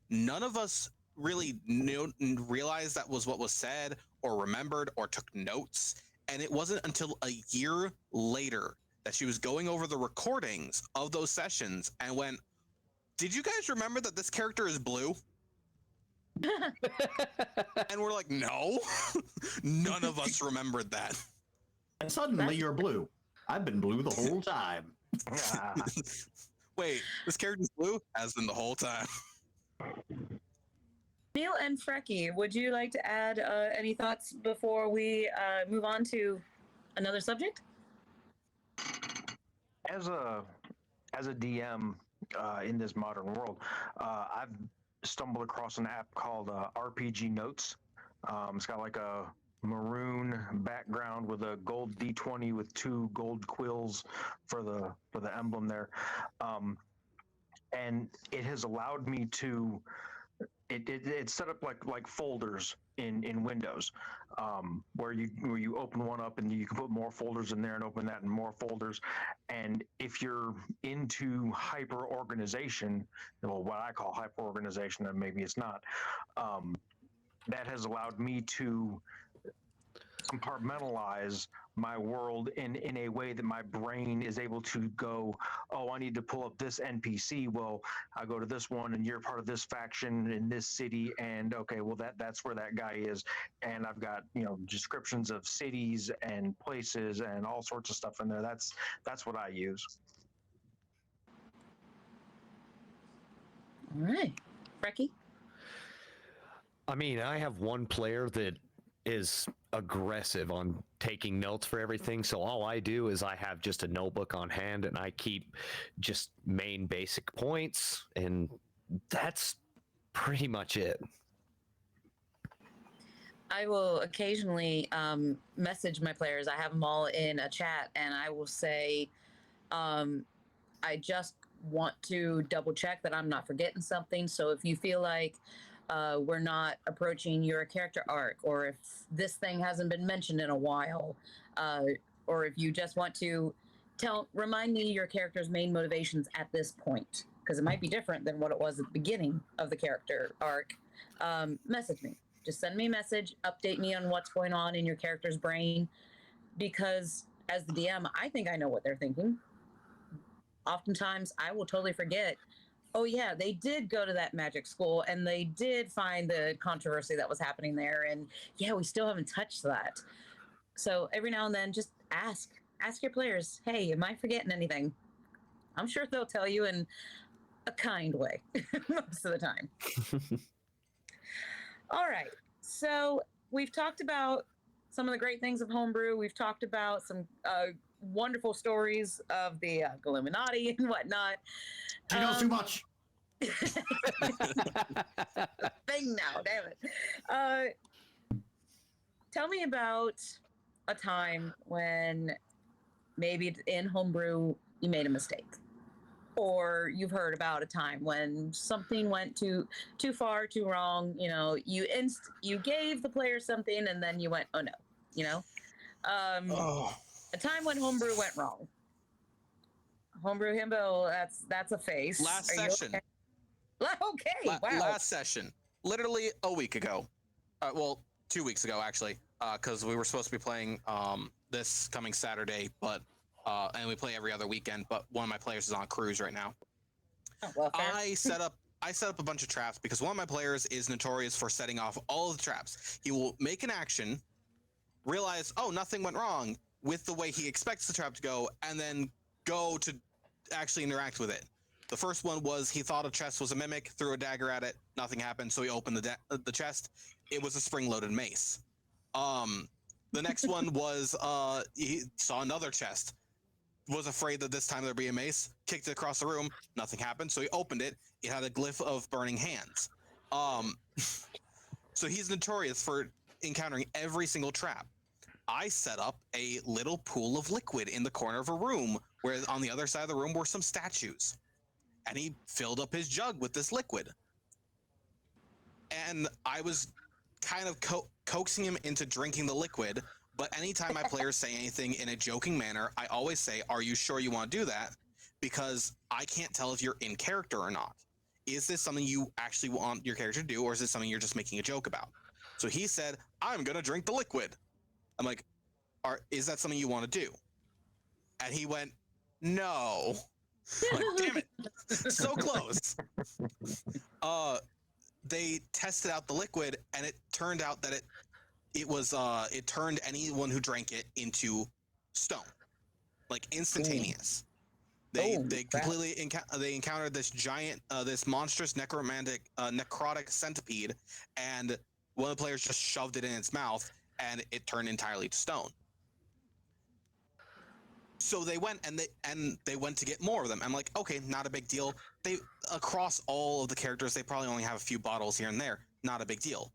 None of us really realize that was what was said or remembered or took notes. And it wasn't until a year later that she was going over the recordings of those sessions and went, "Did you guys remember that this character is blue?" And we're like, "No, none of us remembered that." And suddenly you're blue. I've been blue the whole time. Wait, this character's blue? Has been the whole time. Neil and Freki, would you like to add any thoughts before we move on to another subject? As a DM in this modern world, I've stumbled across an app called RPG Notes. It's got like a maroon background with a gold D20 with 2 gold quills for the emblem there, and it has allowed me to. It's set up like folders in Windows, where you open one up and you can put more folders in there and open that and more folders. And if you're into hyper organization, well, what I call hyper organization, and maybe it's not, that has allowed me to compartmentalize my world in a way that my brain is able to go, oh, I need to pull up this NPC. Well, I go to this one and you're part of this faction in this city, and okay, well that's where that guy is. And I've got, descriptions of cities and places and all sorts of stuff in there. That's what I use. All right. Freki? I mean, I have one player that is aggressive on taking notes for everything, so all I do is I have just a notebook on hand and I keep just main basic points, and that's pretty much it. I will occasionally message my players. I have them all in a chat, and I will say, I just want to double check that I'm not forgetting something. So if you feel like we're not approaching your character arc, or if this thing hasn't been mentioned in a while, or if you just want to remind me your character's main motivations at this point, because it might be different than what it was at the beginning of the character arc, message me. Just send me a message, update me on what's going on in your character's brain, because as the DM, I think I know what they're thinking. Oftentimes, I will totally forget, oh yeah, they did go to that magic school and they did find the controversy that was happening there, and yeah, we still haven't touched that. So every now and then, just ask your players, hey, am I forgetting anything? I'm sure they'll tell you in a kind way most of the time. All right, so we've talked about some of the great things of Homebrew. We've talked about some wonderful stories of the Illuminati and whatnot. She knows too much. Thing now, damn it. Tell me about a time when maybe in Homebrew you made a mistake, or you've heard about a time when something went too far, too wrong. You gave the player something and then you went, oh no. A time when Homebrew went wrong. HomebrewHimbo, that's a face. Last session. Okay. Wow. Last session, literally a week ago. 2 weeks ago actually, because we were supposed to be playing this coming Saturday, but and we play every other weekend. But one of my players is on a cruise right now. Oh, well, fair. I set up a bunch of traps because one of my players is notorious for setting off all of the traps. He will make an action, realize, oh, nothing went wrong with the way he expects the trap to go, and then go to actually interact with it. The first one was he thought a chest was a mimic, threw a dagger at it, nothing happened, so he opened the chest. It was a spring-loaded mace. The next one was he saw another chest, was afraid that this time there'd be a mace, kicked it across the room, nothing happened, so he opened it. It had a glyph of burning hands. So he's notorious for encountering every single trap. I set up a little pool of liquid in the corner of a room where on the other side of the room were some statues. And he filled up his jug with this liquid. And I was kind of coaxing him into drinking the liquid, but anytime my players say anything in a joking manner, I always say, are you sure you want to do that? Because I can't tell if you're in character or not. is this something you actually want your character to do, or is it something you're just making a joke about? So he said, I'm going to drink the liquid. I'm like, is that something you want to do? And he went, no. I'm like, damn it. So close. They tested out the liquid, and it turned out that it turned anyone who drank it into stone, like instantaneous. They completely they encountered this giant, this monstrous necrotic centipede, and one of the players just shoved it in its mouth, and it turned entirely to stone. So they went and they went to get more of them. I'm like, okay, not a big deal. They across all of the characters, they probably only have a few bottles here and there. Not a big deal.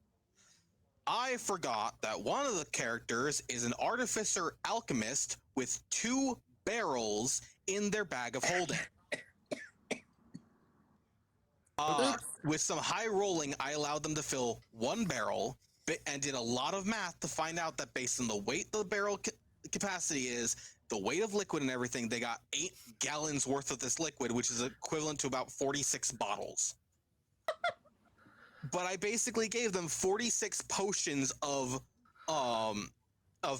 I forgot that one of the characters is an artificer alchemist with 2 barrels in their bag of holding. With some high rolling, I allowed them to fill 1 barrel and did a lot of math to find out that based on the weight the barrel capacity is, the weight of liquid and everything, they got 8 gallons worth of this liquid, which is equivalent to about 46 bottles. But I basically gave them 46 potions of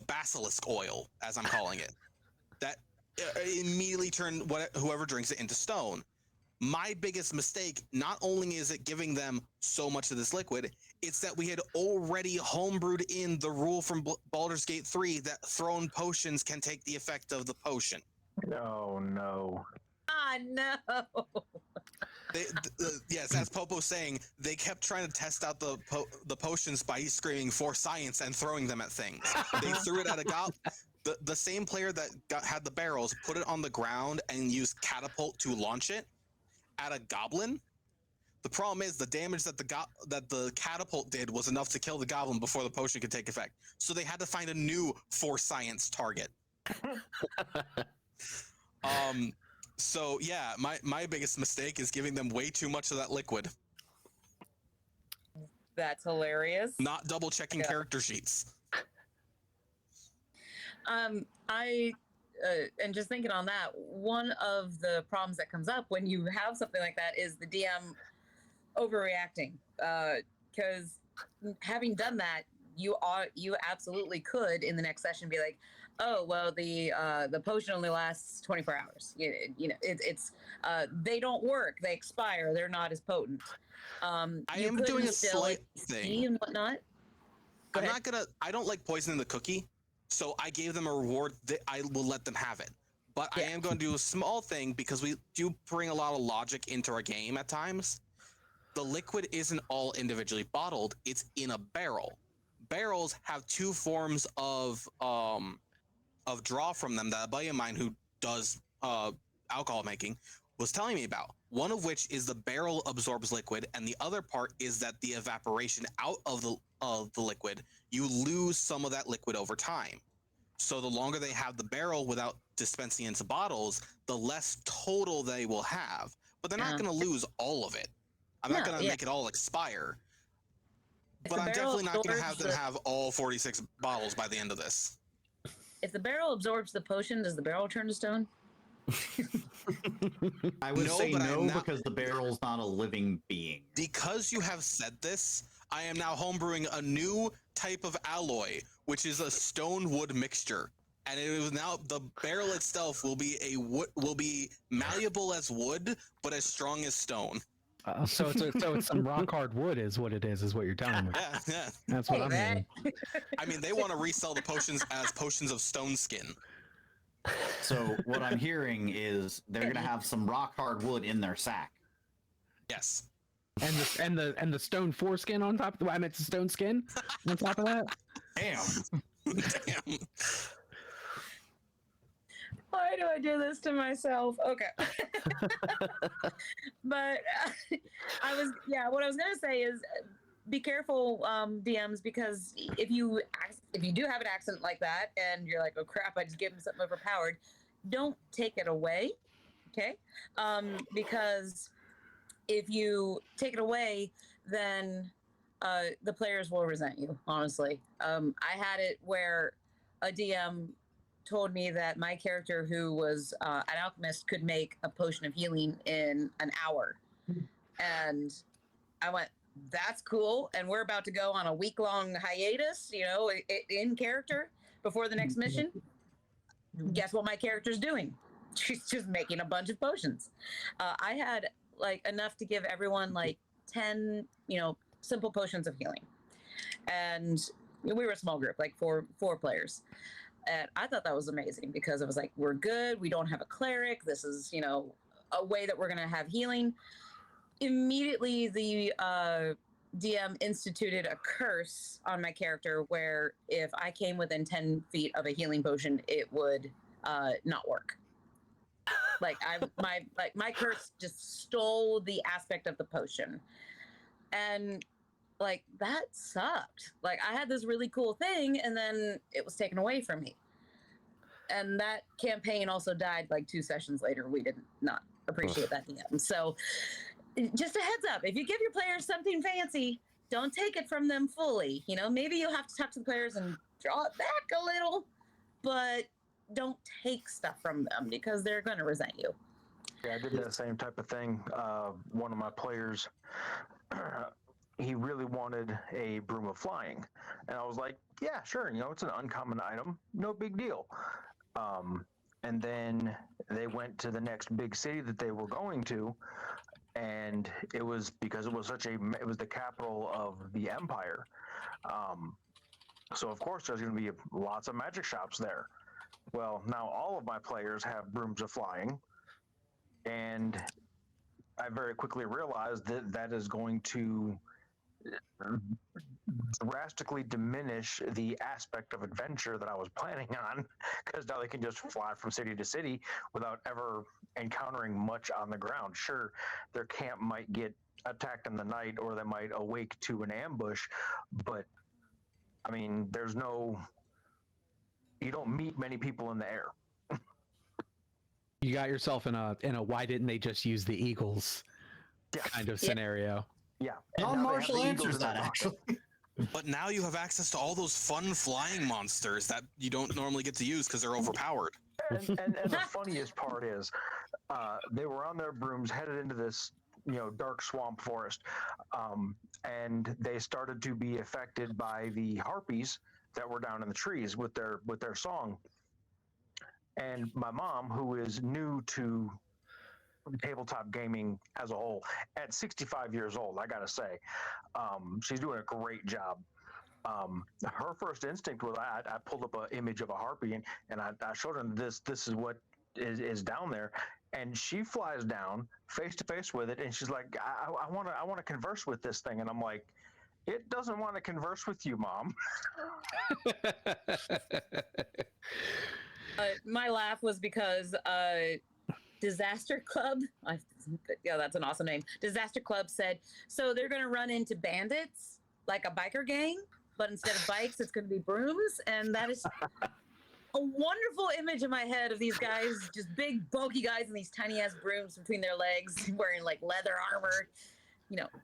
basilisk oil, as I'm calling it, that immediately turn whoever drinks it into stone. My biggest mistake, not only is it giving them so much of this liquid, it's that we had already homebrewed in the rule from Baldur's Gate 3 that thrown potions can take the effect of the potion. Oh, no. Ah, no. Yes, as Popo's saying, they kept trying to test out the potions by screaming for science and throwing them at things. They threw it at a goblin. The same player that had the barrels put it on the ground and used catapult to launch it at a goblin. The problem is the damage that the catapult did was enough to kill the goblin before the potion could take effect. So they had to find a new for science target. So yeah, my biggest mistake is giving them way too much of that liquid. That's hilarious. Not double checking character sheets. And just thinking on that, one of the problems that comes up when you have something like that is the DM overreacting. Because having done that, you absolutely could in the next session be like, oh well, the potion only lasts 24 hours. You know, it's they don't work, they expire, they're not as potent. I am doing a slight thing and whatnot. I don't like poisoning the cookie, so I gave them a reward that I will let them have it. But I am going to do a small thing because we do bring a lot of logic into our game at times. The liquid isn't all individually bottled, it's in a barrel. Barrels have 2 forms of draw from them that a buddy of mine who does alcohol making was telling me about. One of which is the barrel absorbs liquid, and the other part is that the evaporation out of the liquid, you lose some of that liquid over time. So the longer they have the barrel without dispensing into bottles, the less total they will have. But they're not going to lose all of it. I'm not going to make it all expire. But I'm definitely not going to have them have all 46 bottles by the end of this. If the barrel absorbs the potion, does the barrel turn to stone? I would say no, because the barrel's not a living being. Because you have said this, I am now homebrewing a new type of alloy, which is a stone wood mixture. And it is now the barrel itself will be malleable as wood, but as strong as stone. So it's some rock hard wood is what it is what you're telling me. Yeah. That's what I'm hearing. I mean, they want to resell the potions as potions of stone skin. So what I'm hearing is they're gonna have some rock hard wood in their sack. Yes. And the stone foreskin on top. I meant the stone skin on top of that. Damn. Damn. Why do I do this to myself? Okay. But what I was gonna say is be careful, DMs, because if you do have an accident like that and you're like, oh crap, I just gave him something overpowered, don't take it away, okay? Because if you take it away, then the players will resent you, honestly. I had it where a DM told me that my character, who was an alchemist, could make a potion of healing in an hour. And I went, that's cool. And we're about to go on a week-long hiatus, in character before the next mission. Guess what my character's doing? She's just making a bunch of potions. I had like enough to give everyone like 10, simple potions of healing. And we were a small group, like four players. And I thought that was amazing because it was like, we're good. We don't have a cleric. This is, a way that we're going to have healing. Immediately, the DM instituted a curse on my character where if I came within 10 feet of a healing potion, it would not work. My curse just stole the aspect of the potion. And like that sucked. Like I had this really cool thing and then it was taken away from me. And that campaign also died like 2 sessions later. We did not appreciate that DM. So just a heads up, if you give your players something fancy, don't take it from them fully. Maybe you'll have to talk to the players and draw it back a little, but don't take stuff from them because they're going to resent you. Yeah, I did that same type of thing. One of my players, he really wanted a broom of flying. And I was like, yeah, sure. It's an uncommon item. No big deal. And then they went to the next big city that they were going to. And it was because it was the capital of the empire. So of course there's going to be lots of magic shops there. Well, now all of my players have brooms of flying. And I very quickly realized that is going to drastically diminish the aspect of adventure that I was planning on, because now they can just fly from city to city without ever encountering much on the ground. Sure, their camp might get attacked in the night or they might awake to an ambush, but I mean, you don't meet many people in the air. You got yourself in a why didn't they just use the eagles kind of scenario. Yeah. Non-martial answers that, actually. But now you have access to all those fun flying monsters that you don't normally get to use because they're overpowered. And the funniest part is, they were on their brooms headed into this, dark swamp forest, and they started to be affected by the harpies that were down in the trees with their song. And my mom, who is new to tabletop gaming as a whole, at 65 years old, I gotta say, she's doing a great job. Her first instinct was I pulled up an image of a harpy and I showed her this is what is down there, and she flies down face to face with it and she's like, I want to converse with this thing, and I'm like, it doesn't want to converse with you, Mom. My laugh was because Disaster Club, that's an awesome name. Disaster Club said, so they're going to run into bandits like a biker gang, but instead of bikes, it's going to be brooms. And that is a wonderful image in my head of these guys, just big, bulky guys in these tiny ass brooms between their legs, wearing like leather armor,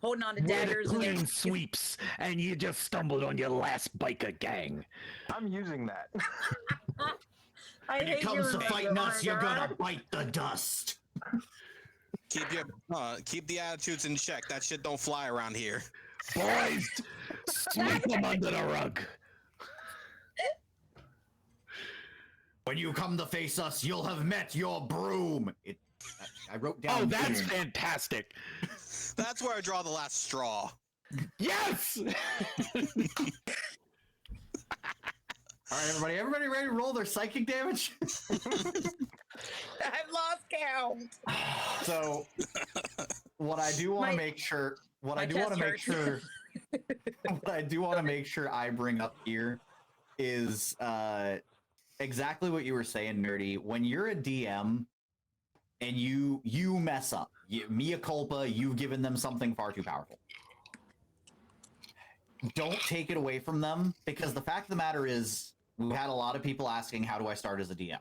holding on to daggers. Clean sweeps, and you just stumbled on your last biker gang. I'm using that. When it comes to fighting us, you're gonna bite the dust. Keep the attitudes in check. That shit don't fly around here. Boys, sweep them under the rug. When you come to face us, you'll have met your broom. I wrote down. Oh, that's fantastic. That's where I draw the last straw. Yes. All right, everybody ready to roll their psychic damage? I've lost count. So, what I do want to make sure, I bring up here is exactly what you were saying, Nerdy. When you're a DM and you mess up, mea culpa, you've given them something far too powerful. Don't take it away from them, because the fact of the matter is, we've had a lot of people asking, how do I start as a DM?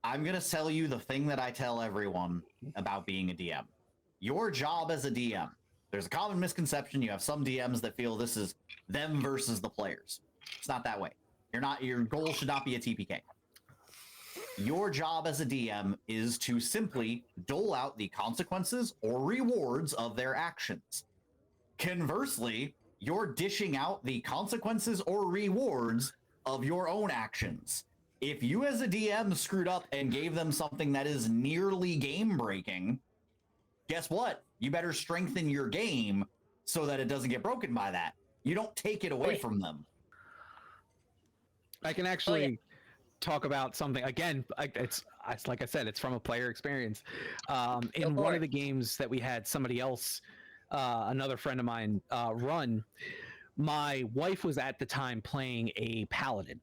I'm going to tell you the thing that I tell everyone about being a DM. Your job as a DM, there's a common misconception. You have some DMs that feel this is them versus the players. It's not that way. Your goal should not be a TPK. Your job as a DM is to simply dole out the consequences or rewards of their actions. Conversely, you're dishing out the consequences or rewards of your own actions. If you as a DM screwed up and gave them something that is nearly game breaking, guess what? You better strengthen your game so that it doesn't get broken by that. You don't take it away from them. I can actually talk about something again. It's like I said, it's from a player experience. In one of the games that we had somebody else, another friend of mine, run. My wife was at the time playing a paladin,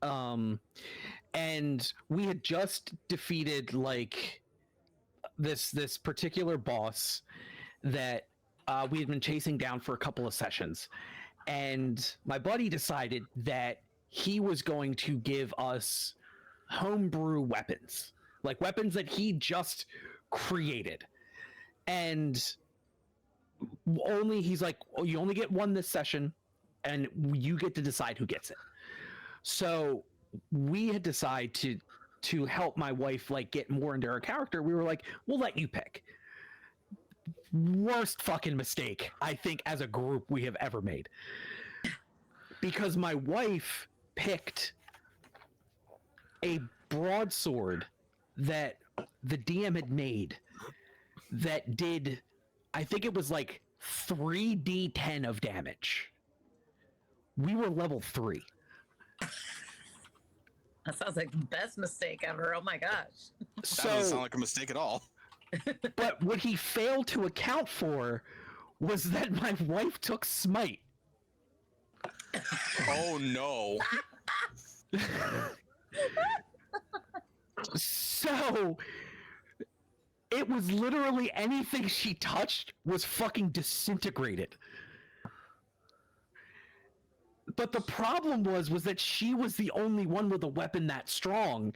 and we had just defeated like this particular boss that we had been chasing down for a couple of sessions, and my buddy decided that he was going to give us homebrew weapons, like weapons that he just created. And he's like, oh, you only get one this session and you get to decide who gets it. So we had decided to help my wife like get more into her character. We were like, we'll let you pick. Worst fucking mistake I think as a group we have ever made, because my wife picked a broadsword that the DM had made that did, I think it was like 3d10 of damage. We were level 3. That sounds like the best mistake ever. Oh my gosh. That doesn't sound like a mistake at all. But what he failed to account for was that my wife took smite. Oh no. So it was literally anything she touched was fucking disintegrated. But the problem was that she was the only one with a weapon that strong,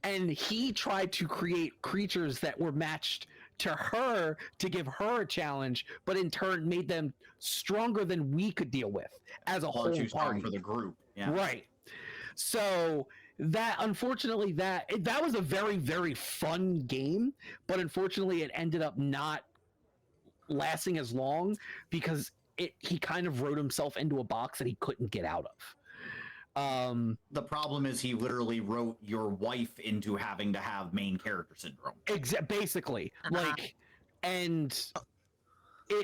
and he tried to create creatures that were matched to her to give her a challenge, but in turn made them stronger than we could deal with as a whole Too strong party for the group. Yeah. Right. So that, unfortunately, that was a very, very fun game, but unfortunately it ended up not lasting as long because he kind of wrote himself into a box that he couldn't get out of. The problem is he literally wrote your wife into having to have main character syndrome. Basically. Like, and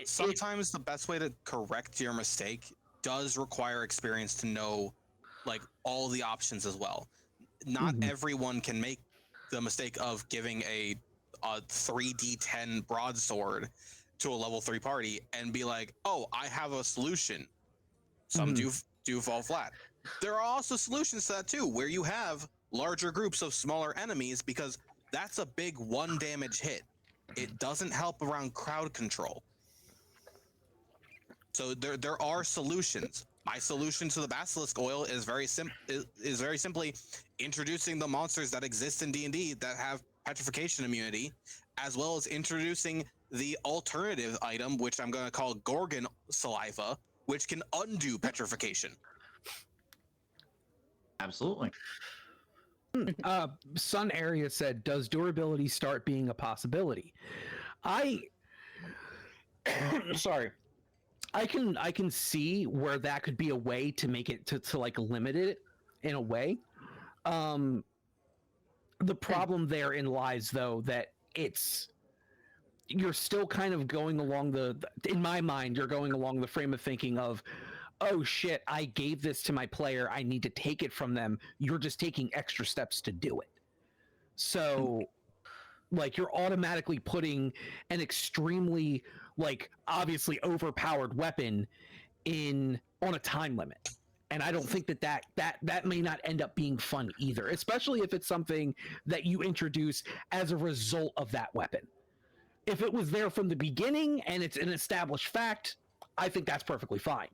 sometimes the best way to correct your mistake does require experience to know like all the options as well. Not everyone can make the mistake of giving a 3d10 broadsword to a level 3 party and be like, oh, I have a solution. Some do fall flat. There are also solutions to that too, where you have larger groups of smaller enemies, because that's a big 1 damage hit. It doesn't help around crowd control. So there are solutions. My solution to the basilisk oil is very simply introducing the monsters that exist in D&D that have petrification immunity, as well as introducing the alternative item, which I'm going to call Gorgon saliva, which can undo petrification. Absolutely. Sun Area said, does durability start being a possibility? Sorry. I can see where that could be a way to make it to like limit it in a way. The problem therein lies though that you're still kind of going along in my mind, you're going along the frame of thinking of, oh shit, I gave this to my player, I need to take it from them. You're just taking extra steps to do it. So like you're automatically putting an extremely like obviously overpowered weapon on a time limit. And I don't think that may not end up being fun either, especially if it's something that you introduce as a result of that weapon. If it was there from the beginning and it's an established fact, I think that's perfectly fine.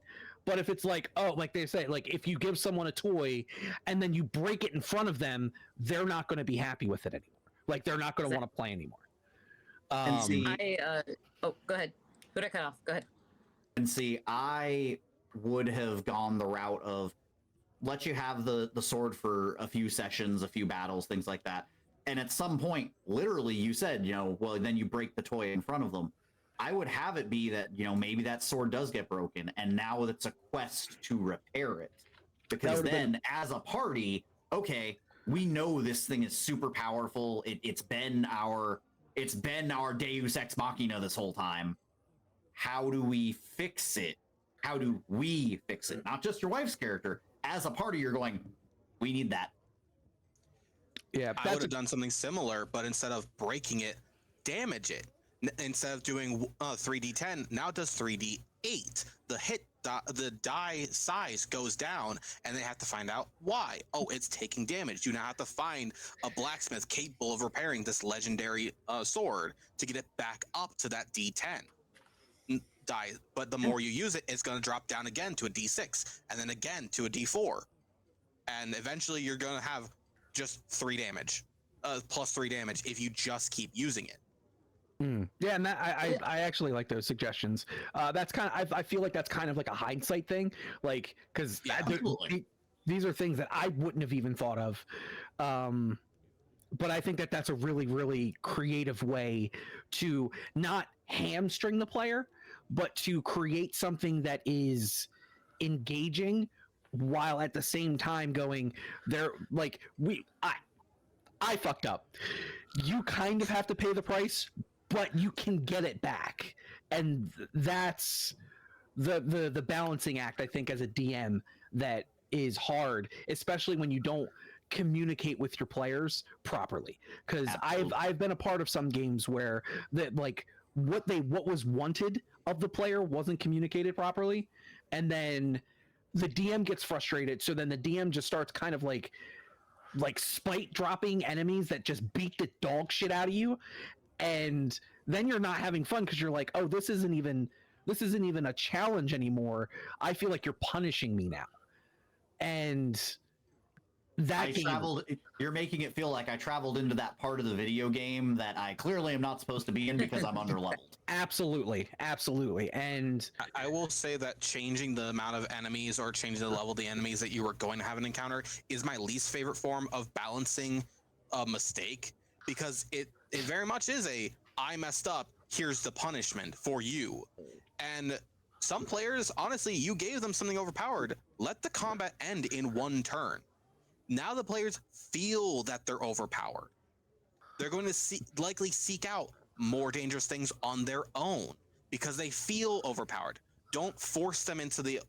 But if it's like, oh, like they say, like if you give someone a toy and then you break it in front of them, they're not going to be happy with it anymore. Like they're not going to want to play anymore. And see, go ahead. Who did I cut off? Go ahead. And see, I would have gone the route of let you have the sword for a few sessions, a few battles, things like that. And at some point, literally, you said, well, then you break the toy in front of them. I would have it be that, maybe that sword does get broken, and now it's a quest to repair it. Because then, as a party, okay, we know this thing is super powerful. It's been our Deus Ex Machina this whole time. How do we fix it? How do we fix it? Not just your wife's character. As a party, you're going, we need that. Yeah, I would have done something similar, but instead of breaking it, damage it. Instead of doing 3d10, now it does 3d8. The die size goes down, and they have to find out why. Oh, it's taking damage. You now have to find a blacksmith capable of repairing this legendary sword to get it back up to that d10 die. But the more you use it, it's going to drop down again to a d6, and then again to a d4. And eventually you're going to have just 3 damage, plus 3 damage if you just keep using it. Yeah, and I actually like those suggestions. That's kind of I feel like that's kind of like a hindsight thing, like because these are things that I wouldn't have even thought of. But I think that that's a really, really creative way to not hamstring the player, but to create something that is engaging while at the same time going there. Like I fucked up. You kind of have to pay the price, but you can get it back, and that's the balancing act, I think, as a DM that is hard, especially when you don't communicate with your players properly. Because I've been a part of some games where that like what was wanted of the player wasn't communicated properly, and then the DM gets frustrated. So then the DM just starts kind of like spite dropping enemies that just beat the dog shit out of you. And then you're not having fun because you're like, oh, this isn't even a challenge anymore. I feel like you're punishing me now. And you're making it feel like I traveled into that part of the video game that I clearly am not supposed to be in because I'm underleveled. Absolutely. And I will say that changing the amount of enemies or changing the level of the enemies that you are going to have an encounter is my least favorite form of balancing a mistake, because it very much is I messed up, here's the punishment for you. And some players, honestly, you gave them something overpowered. Let the combat end in one turn. Now the players feel that they're overpowered. They're going to likely seek out more dangerous things on their own because they feel overpowered. Don't force them into the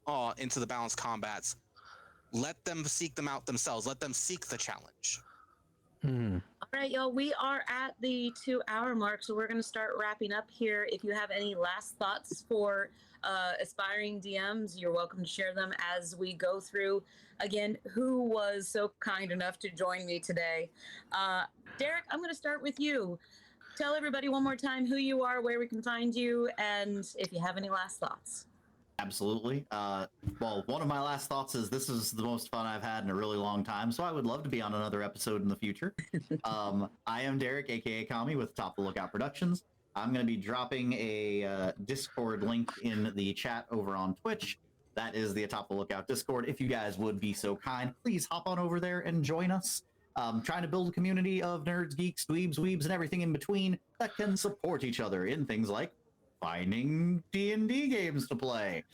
balanced combats. Let them seek them out themselves. Let them seek the challenge. All right, y'all, we are at the 2-hour mark, so we're going to start wrapping up here. If you have any last thoughts for aspiring DMs, you're welcome to share them as we go through, again, who was so kind enough to join me today. Derek, I'm going to start with you. Tell everybody one more time who you are, where we can find you, and if you have any last thoughts. Absolutely. Well, one of my last thoughts is this is the most fun I've had in a really long time, so I would love to be on another episode in the future. I am Derek, aka Kami, with Top of the Lookout Productions. I'm going to be dropping a Discord link in the chat over on Twitch. That is the Top of the Lookout Discord. If you guys would be so kind, please hop on over there and join us. Trying to build a community of nerds, geeks, dweebs, weebs, and everything in between that can support each other in things like finding D&D games to play.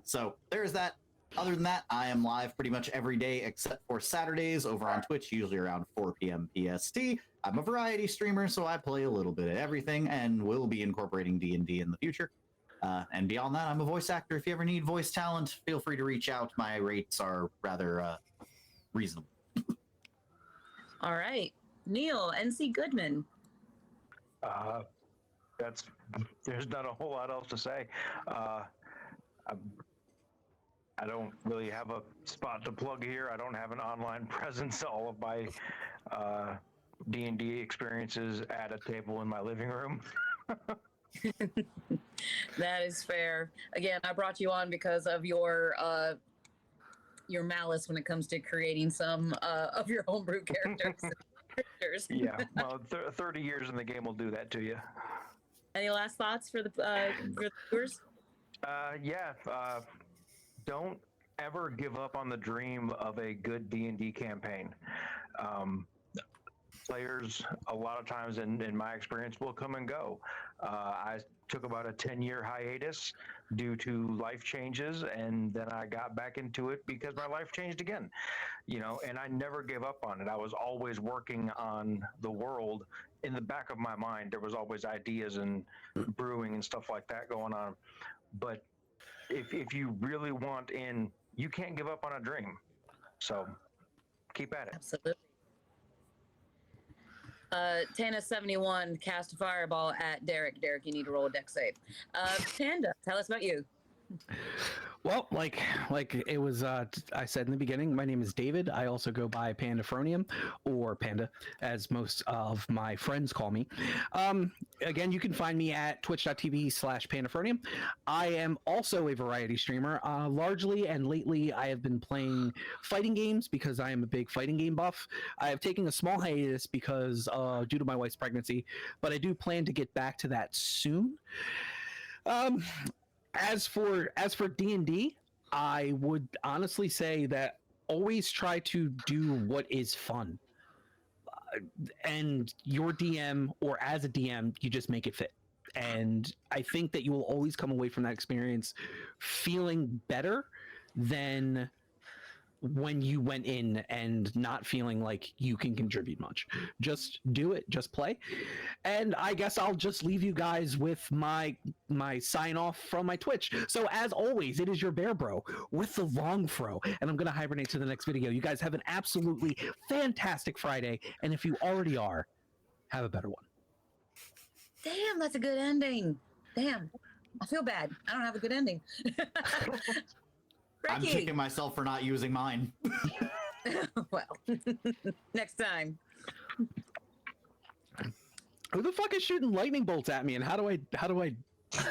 So there's that. Other than that, I am live pretty much every day except for Saturdays over on Twitch, usually around 4 p.m. PST. I'm a variety streamer, so I play a little bit of everything and will be incorporating D&D in the future. And beyond that, I'm a voice actor. If you ever need voice talent, feel free to reach out. My rates are rather reasonable. All right. Neil, NCGoodman. There's not a whole lot else to say. I don't really have a spot to plug here. I don't have an online presence. All of my D&D experiences at a table in my living room. That is fair. Again, I brought you on because of your malice when it comes to creating some of your homebrew characters. Yeah, well, 30 years in the game will do that to you. Any last thoughts for the viewers? Don't ever give up on the dream of a good D&D campaign. Players, a lot of times in my experience, will come and go. I took about a 10-year hiatus due to life changes, and then I got back into it because my life changed again. And I never gave up on it. I was always working on the world. In the back of my mind, there was always ideas and brewing and stuff like that going on. But if you really want in, you can't give up on a dream. So keep at it. Absolutely. Tana71 cast a fireball at Derek. Derek, you need to roll a deck save. Panda, tell us about you. Well, like it was I said in the beginning, my name is David. I also go by Pandafornium, or Panda, as most of my friends call me. Again, you can find me at twitch.tv/Pandafornium. I am also a variety streamer. Largely and lately, I have been playing fighting games because I am a big fighting game buff. I have taken a small hiatus because due to my wife's pregnancy, but I do plan to get back to that soon. As for D&D, I would honestly say that always try to do what is fun. And your DM, or as a DM, you just make it fit. And I think that you will always come away from that experience feeling better than when you went in and not feeling like you can contribute much. Just do it, just play. And I guess I'll just leave you guys with my sign off from my Twitch. So as always, it is your bear bro with the long fro, and I'm gonna hibernate to the next video. You guys have an absolutely fantastic Friday, and if you already are, have a better one. Damn, that's a good ending. Damn, I feel bad. I don't have a good ending. I'm kicking myself for not using mine. Well, next time. Who the fuck is shooting lightning bolts at me, and how do I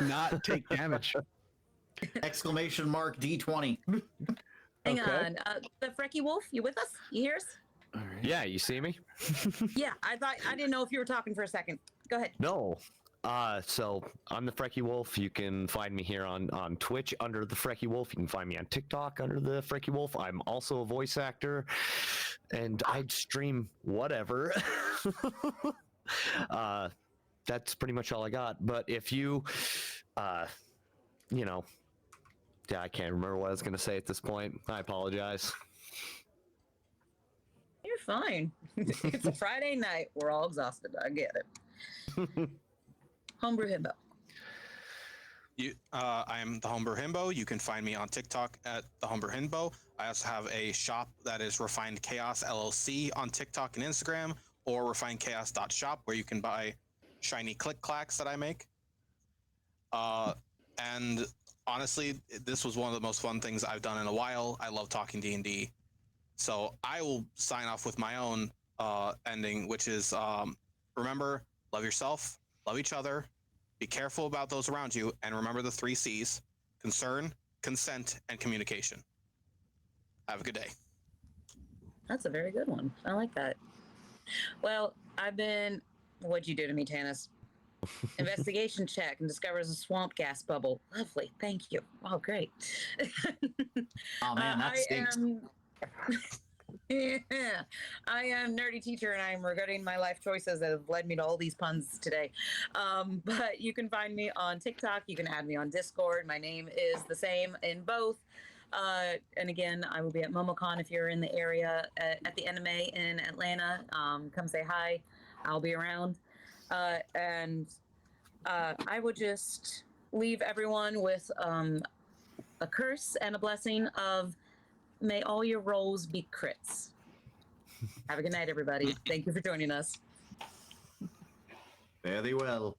not take damage? Exclamation mark D20. Hang Okay. on. TheFrekiWolf, you with us? You hear us? All right. Yeah, you see me? Yeah, I didn't know if you were talking for a second. Go ahead. No. So I'm the TheFrekiWolf. You can find me here on Twitch under the TheFrekiWolf. You can find me on TikTok under the TheFrekiWolf. I'm also a voice actor, and I stream whatever. That's pretty much all I got. But if you, I can't remember what I was going to say at this point. I apologize. You're fine. It's a Friday night. We're all exhausted. I get it. HomebrewHimbo. I'm the HomebrewHimbo. You can find me on TikTok at the HomebrewHimbo. I also have a shop that is Refined Chaos LLC on TikTok and Instagram, or refinedchaos.shop, where you can buy shiny click clacks that I make. And honestly, this was one of the most fun things I've done in a while. I love talking D&D. So I will sign off with my own ending, which is remember, love yourself, love each other, be careful about those around you, and remember the 3 C's: concern, consent, and communication. Have a good day. That's a very good one. I like that. Well, what'd you do to me, Tanis? Investigation check and discovers a swamp gas bubble. Lovely. Thank you. Oh, great. Oh man, that stinks. I am NerdyTeacher, and I'm regretting my life choices that have led me to all these puns today. But you can find me on TikTok. You can add me on Discord. My name is the same in both. And again, I will be at MomoCon if you're in the area at the NMA in Atlanta. Come say hi. I'll be around. And I would just leave everyone with a curse and a blessing of may all your rolls be crits. Have a good night, everybody. Thank you for joining us. Very well.